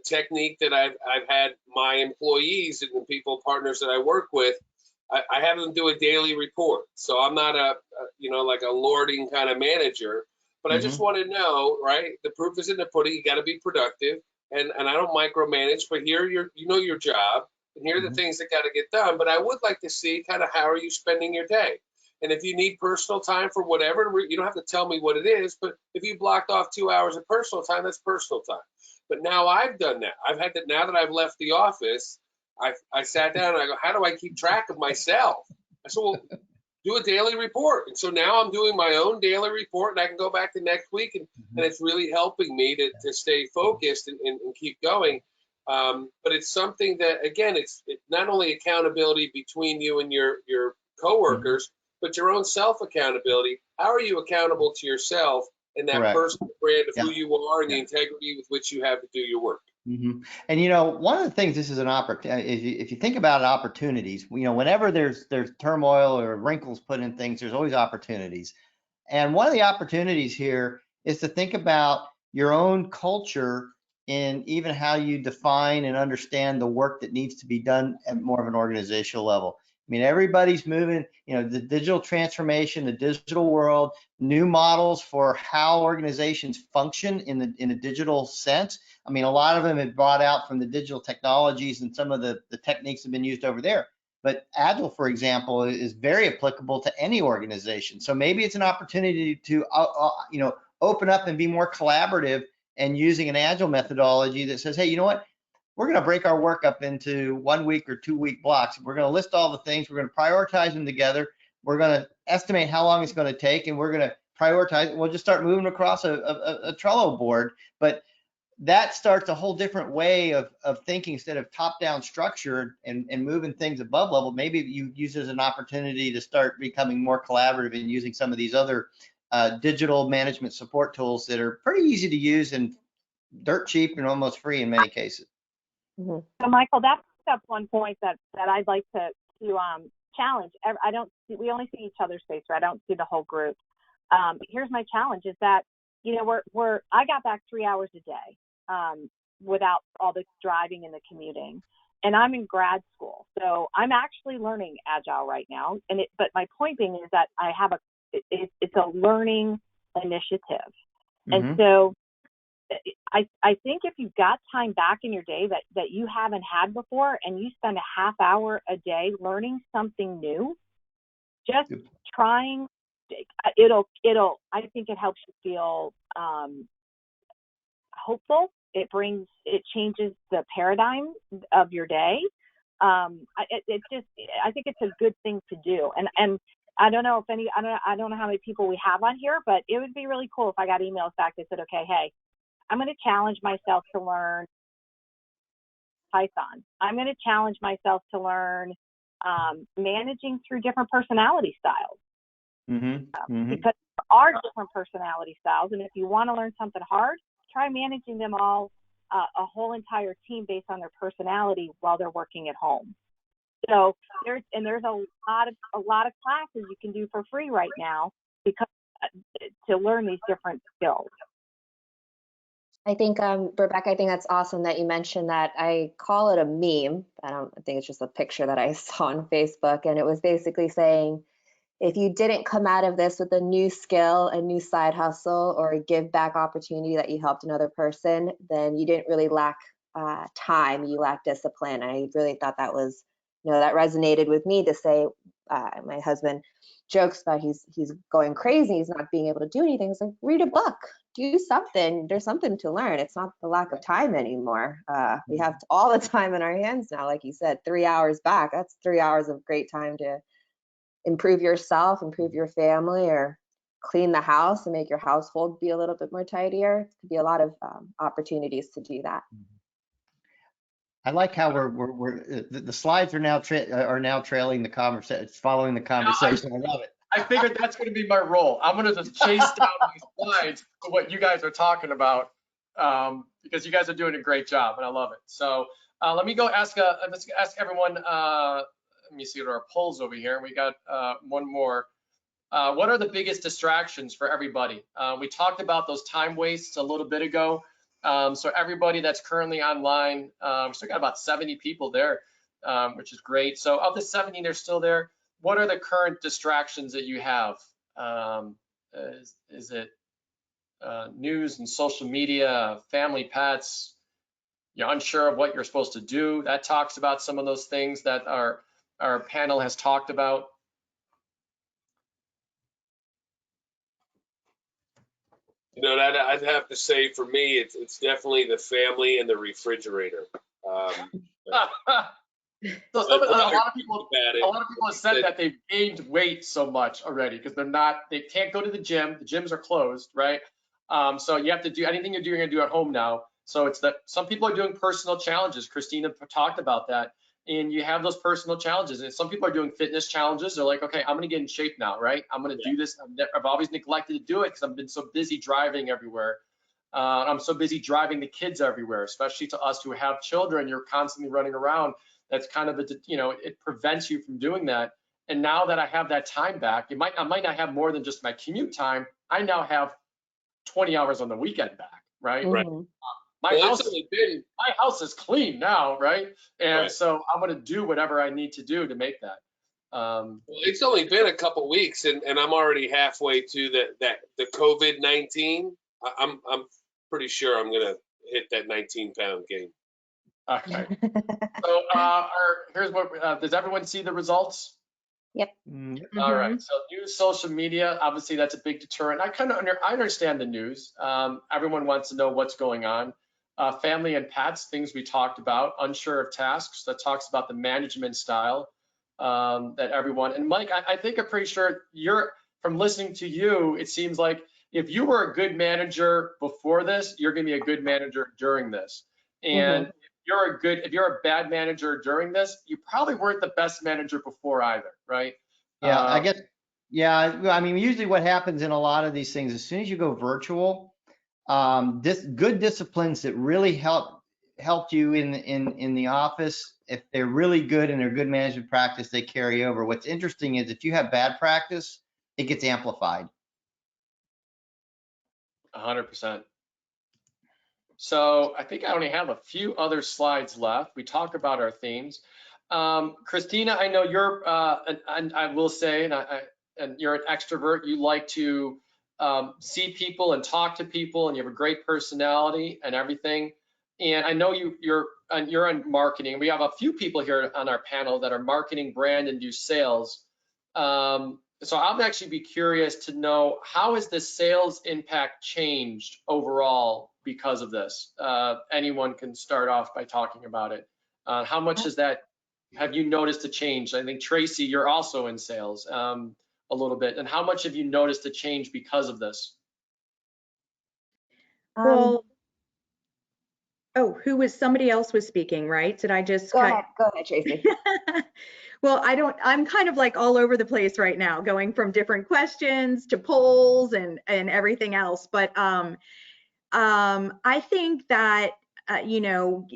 technique that I've had my employees and the people partners that I work with. I have them do a daily report. So I'm not like a lording kind of manager, but I just want to know, right? The proof is in the pudding. You got to be productive, and I don't micromanage. But here your job, and here are the things that got to get done. But I would like to see kind of how are you spending your day. And if you need personal time for whatever, you don't have to tell me what it is, but if you blocked off 2 hours of personal time, that's personal time. But now I've done that. I've had that now that I've left the office, I sat down and I go, how do I keep track of myself? I said, well, do a daily report. And so now I'm doing my own daily report, and I can go back to next week, and it's really helping me to stay focused and keep going. But it's something that, again, it's not only accountability between you and your coworkers, but your own self accountability. How are you accountable to yourself and that personal brand of who you are and the integrity with which you have to do your work? And one of the things, this is an opportunity. If you think about opportunities, whenever there's turmoil or wrinkles put in things, there's always opportunities. And one of the opportunities here is to think about your own culture in even how you define and understand the work that needs to be done at more of an organizational level. I mean, everybody's moving, the digital transformation, the digital world, new models for how organizations function in a digital sense. I mean, a lot of them have brought out from the digital technologies, and some of the techniques have been used over there. But Agile, for example, is very applicable to any organization. So maybe it's an opportunity to, open up and be more collaborative, and using an Agile methodology that says, hey, you know what? We're going to break our work up into 1 week or 2 week blocks. We're going to list all the things. We're going to prioritize them together. We're going to estimate how long it's going to take, and we're going to prioritize. We'll just start moving across a Trello board. But that starts a whole different way of thinking. Instead of top-down structure and moving things above level, maybe you use it as an opportunity to start becoming more collaborative and using some of these other digital management support tools that are pretty easy to use and dirt cheap and almost free in many cases. So Michael, that's one point that I'd like to challenge. We only see each other's face, right? I don't see the whole group. Here's my challenge: is that I got back 3 hours a day without all the driving and the commuting, and I'm in grad school, so I'm actually learning Agile right now. But my point being is that I have it's a learning initiative, and so I think if you've got time back in your day that you haven't had before, and you spend a half hour a day learning something new, just trying, I think it helps you feel hopeful. It changes the paradigm of your day. I think it's a good thing to do. And I don't know how many people we have on here, but it would be really cool if I got emails back that said, okay, hey, I'm going to challenge myself to learn Python. I'm going to challenge myself to learn managing through different personality styles. Because there are different personality styles, and if you want to learn something hard, try managing them all, a whole entire team based on their personality while they're working at home. So there's a lot of classes you can do for free right now because to learn these different skills. I think, Rebecca, I think that's awesome that you mentioned that. I call it a meme. I think it's just a picture that I saw on Facebook, and it was basically saying, if you didn't come out of this with a new skill, a new side hustle, or a give back opportunity that you helped another person, then you didn't really lack time, you lack discipline. I really thought that was, that resonated with me to say, my husband jokes about he's going crazy, he's not being able to do anything. It's like, read a book, do something. There's something to learn. It's not the lack of time anymore. We have all the time in our hands now. Like you said, 3 hours back, that's 3 hours of great time to improve yourself, improve your family, or clean the house and make your household be a little bit more tidier. It could be a lot of opportunities to do that. I like how the slides are now trailing the conversation, following the conversation. I love it. I figured that's going to be my role. I'm going to just chase down these slides to what you guys are talking about, because you guys are doing a great job, and I love it. So let me go ask everyone. Let me see what our polls over here. We got one more. What are the biggest distractions for everybody? We talked about those time wastes a little bit ago. So everybody that's currently online, we still got about 70 people there, which is great. So of the 70, they're still there. What are the current distractions that you have? Is it news and social media, family, pets? You're unsure of what you're supposed to do. That talks about some of those things that our panel has talked about. That I'd have to say for me, it's definitely the family and the refrigerator. So a lot of people have said that they've gained weight so much already because they can't go to the gym. The gyms are closed, right? So you have to do anything you're going to do at home now. So it's that some people are doing personal challenges. Christina talked about that. And you have those personal challenges. And some people are doing fitness challenges. They're like, okay, I'm going to get in shape now, right? I'm going to do this. I've always neglected to do it because I've been so busy driving everywhere. I'm so busy driving the kids everywhere, especially to us who have children. You're constantly running around. That's kind of it prevents you from doing that. And now that I have that time back, I might not have more than just my commute time. I now have 20 hours on the weekend back, right? Right. My house is clean now, right? And so I'm going to do whatever I need to do to make that. Well, it's only been a couple weeks, and I'm already halfway to the COVID-19. I'm pretty sure I'm going to hit that 19-pound gain. Okay. So here's what. Does everyone see the results? Yep. All right. So news, social media, obviously that's a big deterrent. I understand the news. Everyone wants to know what's going on. Family and pets, things we talked about. Unsure of tasks, that talks about the management style that everyone. And Mike, I think I'm pretty sure from listening to you, it seems like if you were a good manager before this, you're going to be a good manager during this. And if you're a bad manager during this, you probably weren't the best manager before either, right? Yeah, I guess. Yeah, I mean, usually what happens in a lot of these things, as soon as you go virtual, good disciplines that really helped you in the office, if they're really good and they're good management practice, they carry over. What's interesting is if you have bad practice, it gets amplified. 100%. So I think I only have a few other slides left. We talk about our themes. Christina, I know you're, and I will say, and you're an extrovert. You like to see people and talk to people, and you have a great personality and everything. And I know you're in marketing. We have a few people here on our panel that are marketing, brand, and do sales. So I'll actually be curious to know, how has the sales impact changed overall because of this? Anyone can start off by talking about it. How much have you noticed a change? I think Tracy, you're also in sales. a little bit, and how much have you noticed a change because of this? Well, oh, somebody else was speaking, right? Did I just Go ahead, Tracy. Well, I'm kind of like all over the place right now, going from different questions to polls and everything else. But I think that, you know,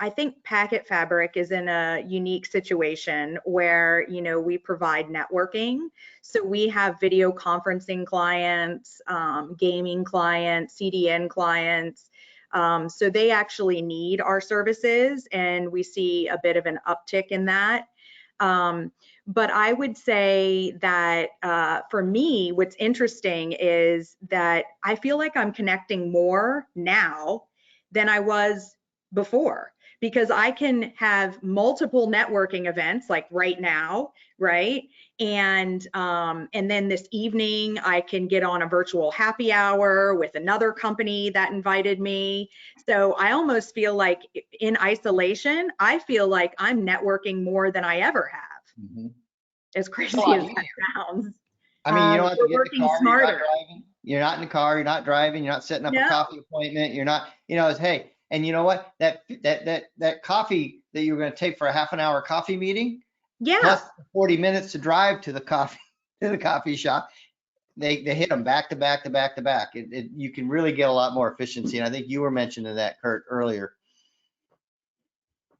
I think Packet Fabric is in a unique situation where, you know, we provide networking. So we have video conferencing clients, gaming clients, CDN clients. So they actually need our services, and we see a bit of an uptick in that. But I would say that for me, what's interesting is that I feel like I'm connecting more now than I was before, because I can have multiple networking events like right now, right? And then this evening I can get on a virtual happy hour with another company that invited me. So I almost feel like in isolation, I feel like I'm networking more than I ever have. Mm-hmm. As crazy as that sounds. I mean, you don't have to get in the car, smarter. you're not driving. You're not in the car, you're not driving, you're not setting up a coffee appointment, you're not, you know, it's, hey, and you know what? That coffee that you were going to take for a half an hour coffee meeting, plus 40 minutes to drive to the coffee shop, they hit them back to back to back to back. You can really get a lot more efficiency. And I think you were mentioning that, Kurt, earlier.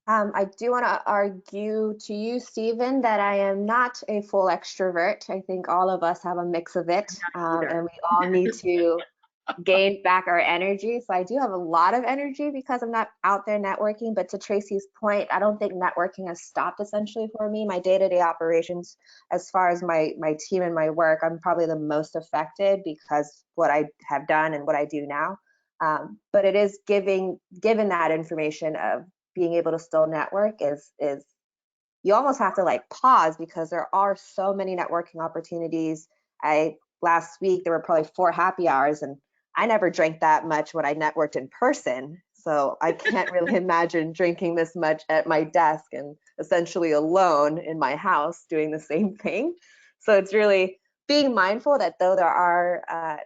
I do want to argue to you, Stephen, that I am not a full extrovert. I think all of us have a mix of it, and we all need to gain back our energy. So I do have a lot of energy because I'm not out there networking. But to Tracy's point, I don't think networking has stopped essentially for me. My day-to-day operations, as far as my team and my work, I'm probably the most affected because what I have done and what I do now. But it is given that information of being able to still network is you almost have to like pause because there are so many networking opportunities. Last week there were probably 4 happy hours, and I never drank that much when I networked in person. So I can't really imagine drinking this much at my desk and essentially alone in my house doing the same thing. So it's really being mindful that though there are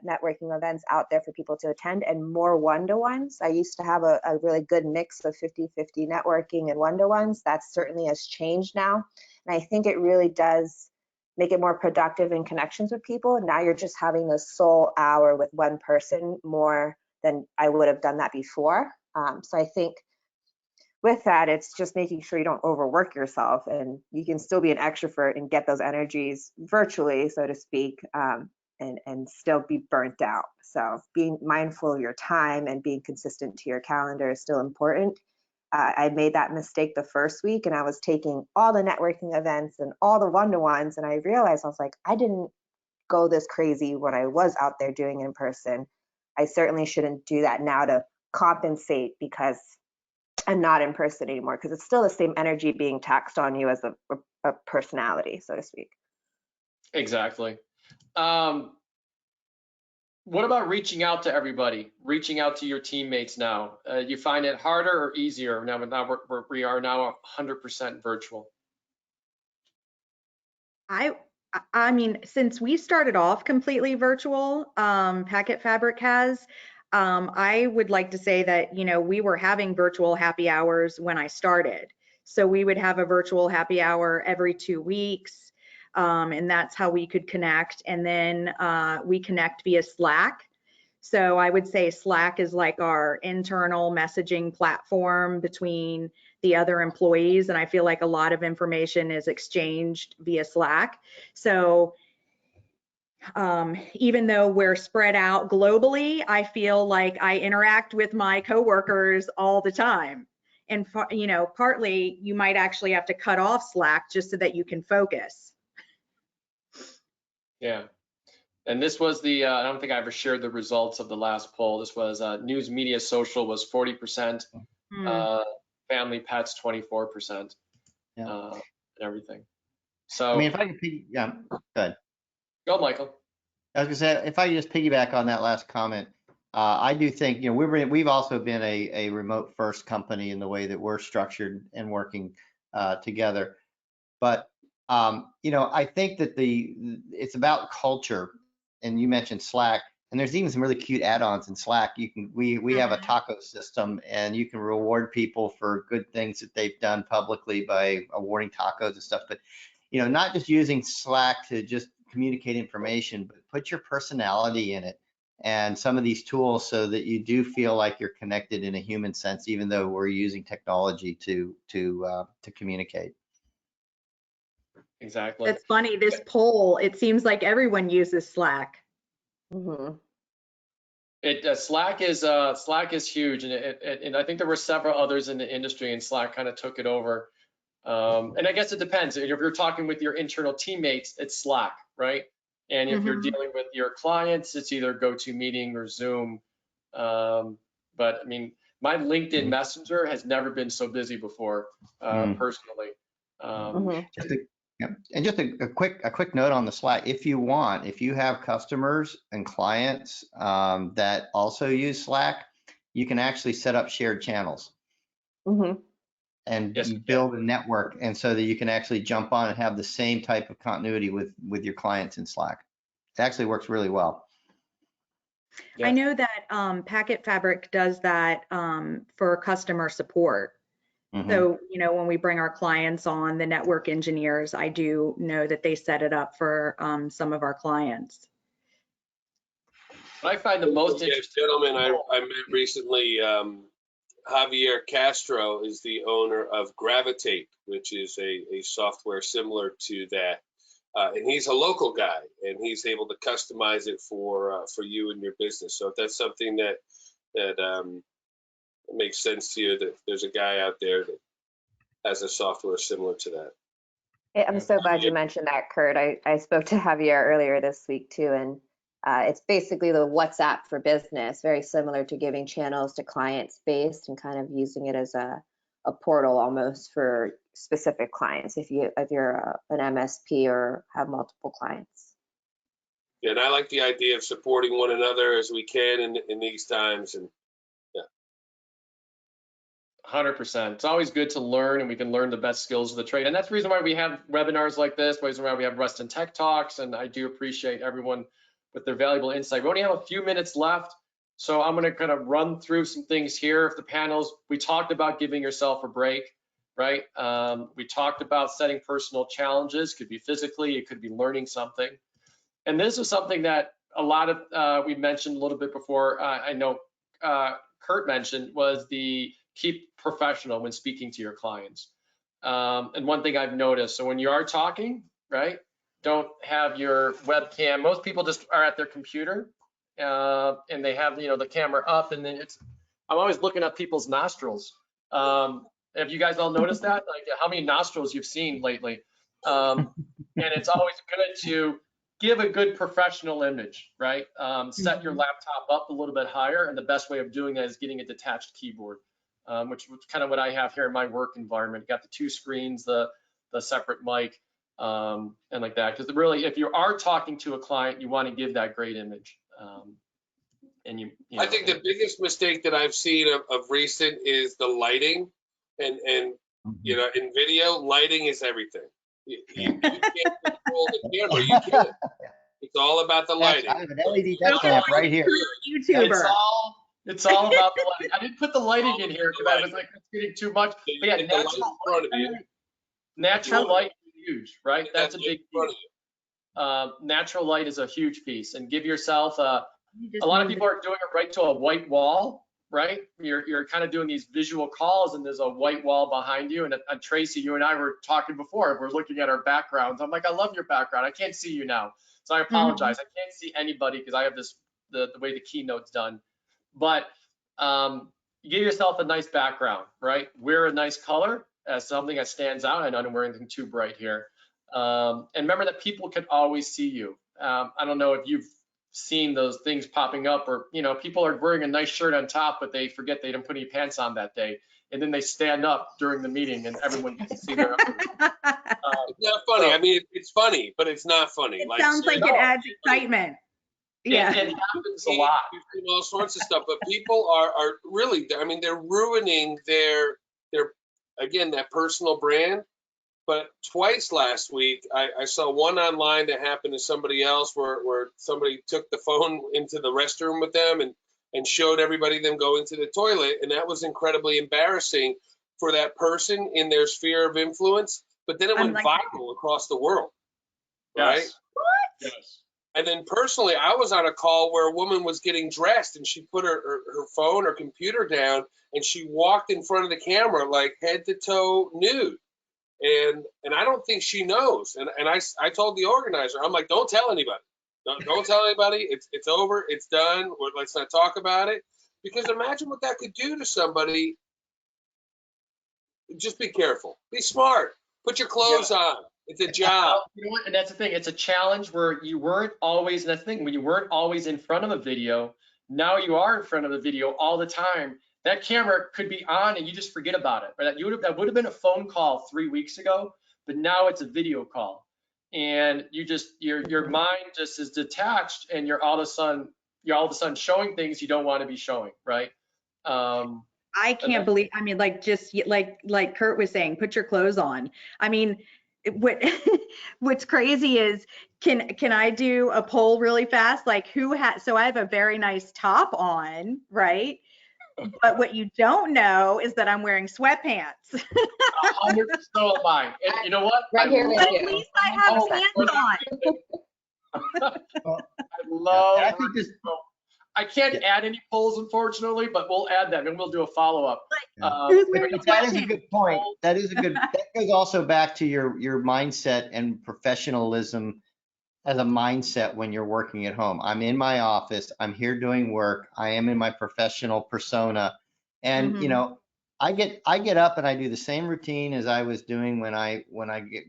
networking events out there for people to attend and more one-to-ones, I used to have a really good mix of 50-50 networking and one-to-ones. That certainly has changed now. And I think it really does make it more productive in connections with people. Now you're just having this sole hour with one person more than I would have done that before. So I think with that, it's just making sure you don't overwork yourself and you can still be an extrovert and get those energies virtually, so to speak, and still be burnt out. So being mindful of your time and being consistent to your calendar is still important. I made that mistake the first week, and I was taking all the networking events and all the one-to-ones, and I realized I was like, I didn't go this crazy when I was out there doing in person. I certainly shouldn't do that now to compensate because I'm not in person anymore, because it's still the same energy being taxed on you as a personality, so to speak. Exactly. What about reaching out to everybody, reaching out to your teammates now? You find it harder or easier now? We are now 100% virtual. I mean, since we started off completely virtual, Packet Fabric has, I would like to say that, you know, we were having virtual happy hours when I started. So we would have a virtual happy hour every 2 weeks, and that's how we could connect. And then we connect via Slack. So I would say Slack is like our internal messaging platform between the other employees. And I feel like a lot of information is exchanged via Slack. So even though we're spread out globally, I feel like I interact with my coworkers all the time. And, you know, partly you might actually have to cut off Slack just so that you can focus. Yeah. And this was the, I don't think I ever shared the results of the last poll. This was news, media, social was 40%, family, pets, 24%, and everything. So, I mean, if I can, yeah, go ahead. Go, Michael. I was gonna say, if I could just piggyback on that last comment, I do think, you know, we've also been a remote first company in the way that we're structured and working together. But I think that it's about culture, and you mentioned Slack, and there's even some really cute add-ons in Slack. We have a taco system, and you can reward people for good things that they've done publicly by awarding tacos and stuff. But not just using Slack to just communicate information, but put your personality in it and some of these tools so that you do feel like you're connected in a human sense, even though we're using technology to communicate. Exactly. It's funny, this poll, it seems like everyone uses Slack. Mm-hmm. Slack is huge, and I think there were several others in the industry, and Slack kind of took it over. And I guess it depends. If you're talking with your internal teammates, it's Slack, right? And if you're dealing with your clients, it's either GoToMeeting or Zoom. But I mean, my LinkedIn Messenger has never been so busy before, personally. Just a quick note on the Slack. If you have customers and clients that also use Slack, you can actually set up shared channels. And build a network, and so that you can actually jump on and have the same type of continuity with your clients in Slack. It actually works really well. Yeah. I know that Packet Fabric does that for customer support. So, when we bring our clients on, the network engineers, I do know that they set it up for some of our clients. What I find the most interesting. Gentlemen, I met recently, Javier Castro is the owner of Gravitate, which is a software similar to that. And he's a local guy, and he's able to customize it for you and your business. So if that's something that makes sense to you, that there's a guy out there that has a software similar to that. I'm so glad you mentioned that, Kurt. I spoke to Javier earlier this week too, and it's basically the WhatsApp for business, very similar to giving channels to clients based and kind of using it as a portal almost for specific clients if you're an MSP or have multiple clients. Yeah, and I like the idea of supporting one another as we can in these times. And 100%. It's always good to learn, and we can learn the best skills of the trade. And that's the reason why we have webinars like this, the reason why we have Reston Tech Talks, and I do appreciate everyone with their valuable insight. We only have a few minutes left, so I'm going to kind of run through some things here. If the panels, we talked about giving yourself a break, right? We talked about setting personal challenges. Could be physically, it could be learning something. And this is something that a lot of, we mentioned a little bit before, I know Kurt mentioned, was the keep professional when speaking to your clients. And one thing I've noticed, so when you are talking, right, don't have your webcam. Most people just are at their computer and they have, the camera up, and then I'm always looking at people's nostrils. Have you guys all noticed that? Like how many nostrils you've seen lately? And it's always good to give a good professional image, right? Set your laptop up a little bit higher, and the best way of doing that is getting a detached keyboard, which is kind of what I have here in my work environment. Got the two screens, the separate mic, and like that. Because really, if you are talking to a client, you want to give that great image. And I think the biggest mistake that I've seen of recent is the lighting, and in video, lighting is everything. You can't control the camera. You can't. It's all about the lighting. I have an LED desk lamp right here. YouTuber. It's all about the lighting. I didn't put the lighting in here because I was like, it's getting too much. But yeah, natural light is huge, right? That's a big piece. Natural light is a huge piece, and give yourself a lot of people are doing it right to a white wall, right? You're kind of doing these visual calls, and there's a white wall behind you. And Tracy, you and I were talking before. We're looking at our backgrounds. I'm like, I love your background. I can't see you now, so I apologize. I can't see anybody because I have the way the keynote's done. But give yourself a nice background, right? Wear a nice color as something that stands out. I know I don't wear anything too bright here. And remember that people can always see you. I don't know if you've seen those things popping up, or people are wearing a nice shirt on top, but they forget they didn't put any pants on that day, and then they stand up during the meeting, and everyone gets to see their. It's not funny. I mean, it's funny, but it's not funny. It sounds like it adds excitement. Yeah, it happens a lot. We've seen all sorts of stuff, but people are really, I mean, they're ruining their again, that personal brand, but twice last week, I saw one online that happened to somebody else where somebody took the phone into the restroom with them and showed everybody them going to the toilet. And that was incredibly embarrassing for that person in their sphere of influence. But then it went viral across the world, right? Yes. What? Yes. And then personally, I was on a call where a woman was getting dressed and she put her phone or computer down and she walked in front of the camera like head to toe nude. And I don't think she knows. And I told the organizer, I'm like, don't tell anybody. Don't tell anybody. It's over. It's done. Let's not talk about it. Because imagine what that could do to somebody. Just be careful. Be smart. Put your clothes on. It's a job. You know what? And that's the thing. It's a challenge where you weren't always, and that's the thing, when you weren't always in front of a video, now you are in front of a video all the time. That camera could be on and you just forget about it. Right? That would have been a phone call 3 weeks ago, but now it's a video call. And you just your mind just is detached and you're all of a sudden showing things you don't want to be showing, right? I can't believe, I mean, like, just like Kurt was saying, put your clothes on. I mean, what's crazy is, can I do a poll really fast? Like, so I have a very nice top on, right? But what you don't know is that I'm wearing sweatpants. 100%. So am I. And you know what? Right here with But you. at least I have pants on. I love. I think this, I can't add any polls, unfortunately, but we'll add them and we'll do a follow-up. Who's wearing that is a sweatpants? good point. That goes also back to your mindset and professionalism as a mindset when you're working at home. I'm in my office, I'm here doing work, I am in my professional persona. And you know, I get up and I do the same routine as I was doing when I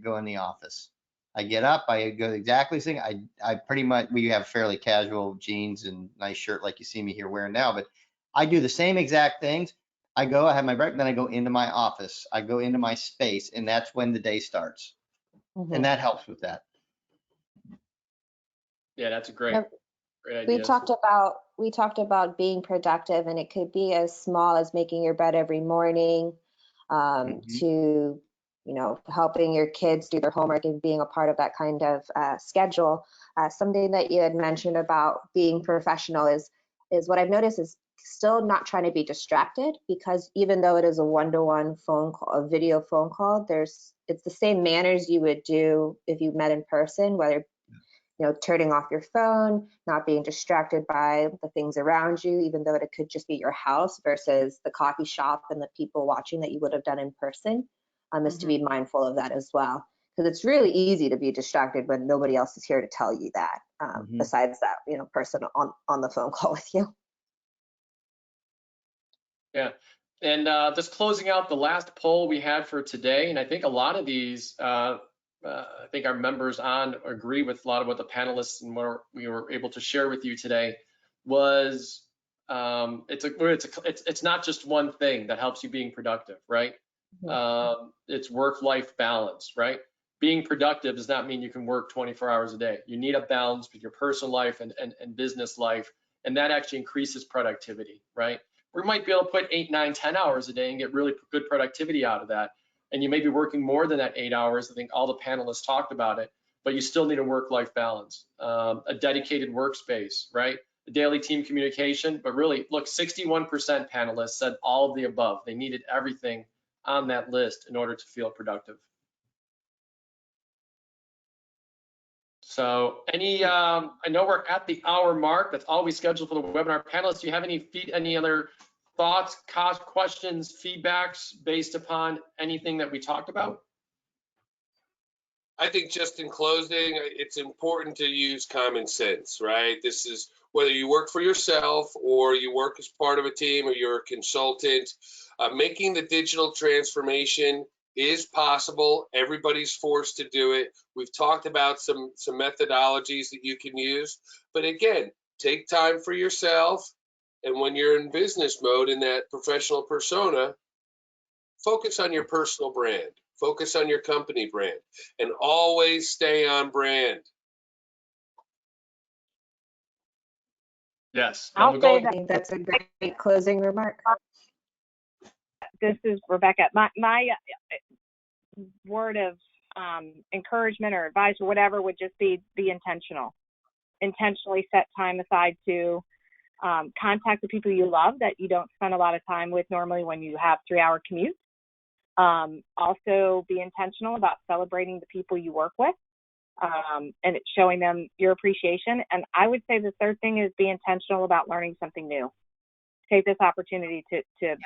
go in the office. I get up, I go exactly the same. I pretty much, we have fairly casual jeans and nice shirt like you see me here wearing now, but I do the same exact things. I have my breakfast, then I go into my office. I go into my space, and that's when the day starts. And that helps with that. Yeah, that's a great idea. We talked about being productive, and it could be as small as making your bed every morning, to, you know, helping your kids do their homework and being a part of that kind of schedule. Something that you had mentioned about being professional is what I've noticed is still not trying to be distracted, because even though it is a one-to-one phone call, a video phone call, it's the same manners you would do if you met in person, whether, you know, turning off your phone, not being distracted by the things around you, even though it could just be your house versus the coffee shop and the people watching that you would have done in person, is to be mindful of that as well. Because it's really easy to be distracted when nobody else is here to tell you that, besides that, you know, person on the phone call with you. Yeah. And just closing out the last poll we had for today, and I think a lot of these, I think our members agree with a lot of what the panelists and what we were able to share with you today, was it's not just one thing that helps you being productive, right? It's work-life balance, right? Being productive does not mean you can work 24 hours a day. You need a balance with your personal life and business life, and that actually increases productivity, right? We might be able to put 8, 9, 10 hours a day and get really good productivity out of that. And you may be working more than that 8 hours. I think all the panelists talked about it, but you still need a work-life balance, a dedicated workspace, right? The daily team communication, but really, look, 61% panelists said all of the above. They needed everything on that list in order to feel productive. So I know we're at the hour mark. That's all we scheduled for the webinar. Panelists, do you have any other thoughts, questions, feedbacks based upon anything that we talked about? I think just in closing, it's important to use common sense, right? This is whether you work for yourself or you work as part of a team or you're a consultant, making the digital transformation is possible. Everybody's forced to do it. We've talked about some methodologies that you can use, but again, take time for yourself. And when you're in business mode in that professional persona, focus on your personal brand, focus on your company brand, and always stay on brand. Yes. I'll say I think that's a great closing remark. This is Rebecca. My word of encouragement or advice or whatever would just be intentional. Intentionally set time aside to contact the people you love that you don't spend a lot of time with normally when you have 3-hour commutes. Also be intentional about celebrating the people you work with and it's showing them your appreciation. And I would say the third thing is be intentional about learning something new. Take this opportunity to Yes.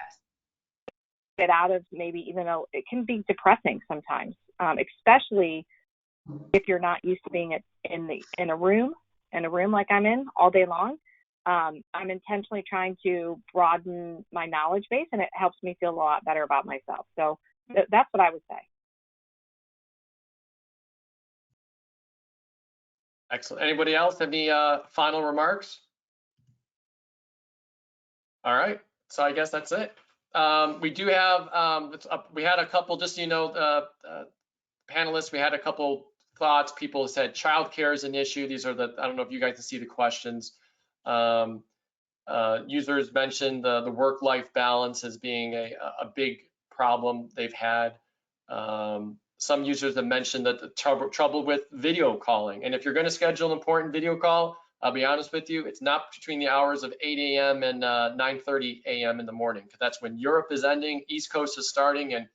get out of maybe, even though it can be depressing sometimes, especially if you're not used to being in a room like I'm in all day long. I'm intentionally trying to broaden my knowledge base, and it helps me feel a lot better about myself. So that's what I would say. Excellent. Anybody else have any final remarks? All right, so I guess that's it. We do have, we had a couple, just so you know, panelists, we had a couple thoughts. People said childcare is an issue. These are I don't know if you guys can see the questions. Users mentioned the work-life balance as being a big problem they've had. Some users have mentioned that the trouble with video calling. And if you're going to schedule an important video call, I'll be honest with you, it's not between the hours of 8 a.m. and 9:30 a.m. in the morning, because that's when Europe is ending, East Coast is starting, and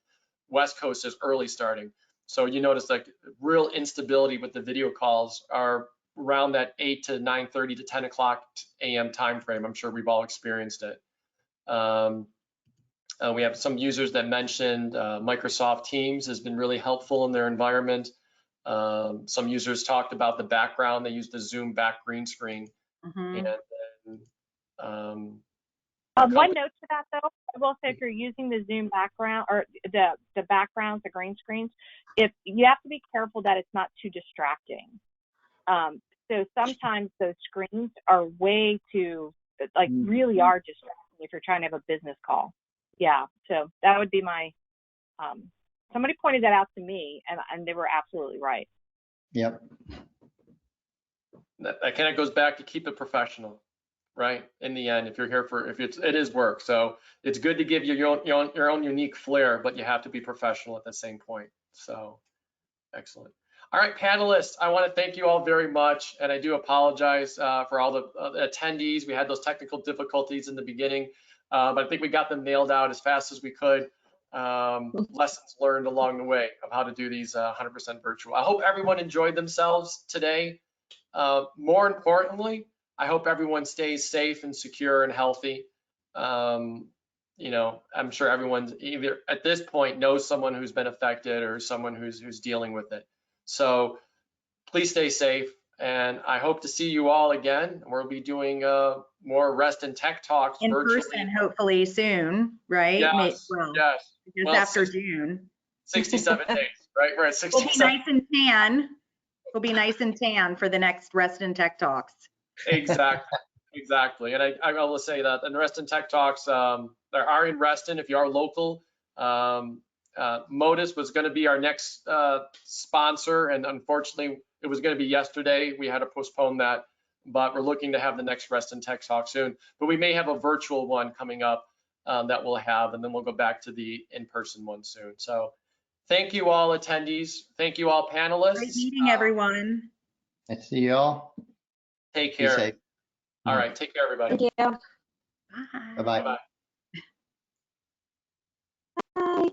West Coast is early starting. So you notice like real instability with the video calls are around that 8 to 9:30 to 10 o'clock a.m. timeframe. I'm sure we've all experienced it. We have some users that mentioned Microsoft Teams has been really helpful in their environment. Some users talked about the background. They used the Zoom back green screen. Mm-hmm. And one note to that, though, I will say if you're using the Zoom background or the backgrounds, the green screens, if you have to be careful that it's not too distracting. So sometimes those screens are way too, like, really are distracting if you're trying to have a business call. Yeah, so that would be my, somebody pointed that out to me, and they were absolutely right. Yep. that kind of goes back to keep it professional, right? In the end, if you're here for, it is work. So it's good to give you your own unique flair, but you have to be professional at the same point. So excellent. All right, panelists, I want to thank you all very much. And I do apologize for all the attendees. We had those technical difficulties in the beginning, but I think we got them nailed out as fast as we could. Lessons learned along the way of how to do these 100% virtual. I hope everyone enjoyed themselves today. More importantly, I hope everyone stays safe and secure and healthy. You know, I'm sure everyone's either at this point knows someone who's been affected or someone who's dealing with it. So please stay safe, and I hope to see you all again. We'll be doing more Reston Tech Talks In virtually. person, hopefully soon, right? Yes, Well, yes. just Well, after June. 67 days, right? We're at We'll be 67. nice and tan. We'll be nice and tan for the next Reston Tech Talks. Exactly. And I will say that in Reston Tech Talks, there are in Reston, if you are local, Modus was going to be our next sponsor, and unfortunately it was going to be yesterday. We had to postpone that, but we're looking to have the next Reston Tech Talk soon. But we may have a virtual one coming up that we'll have, and then we'll go back to the in-person one soon. So thank you all attendees. Thank you all panelists. Great meeting, everyone. I see you all. Take Be care. safe. All right. Take care, everybody. Thank you. Bye. Bye-bye. Bye-bye. Bye.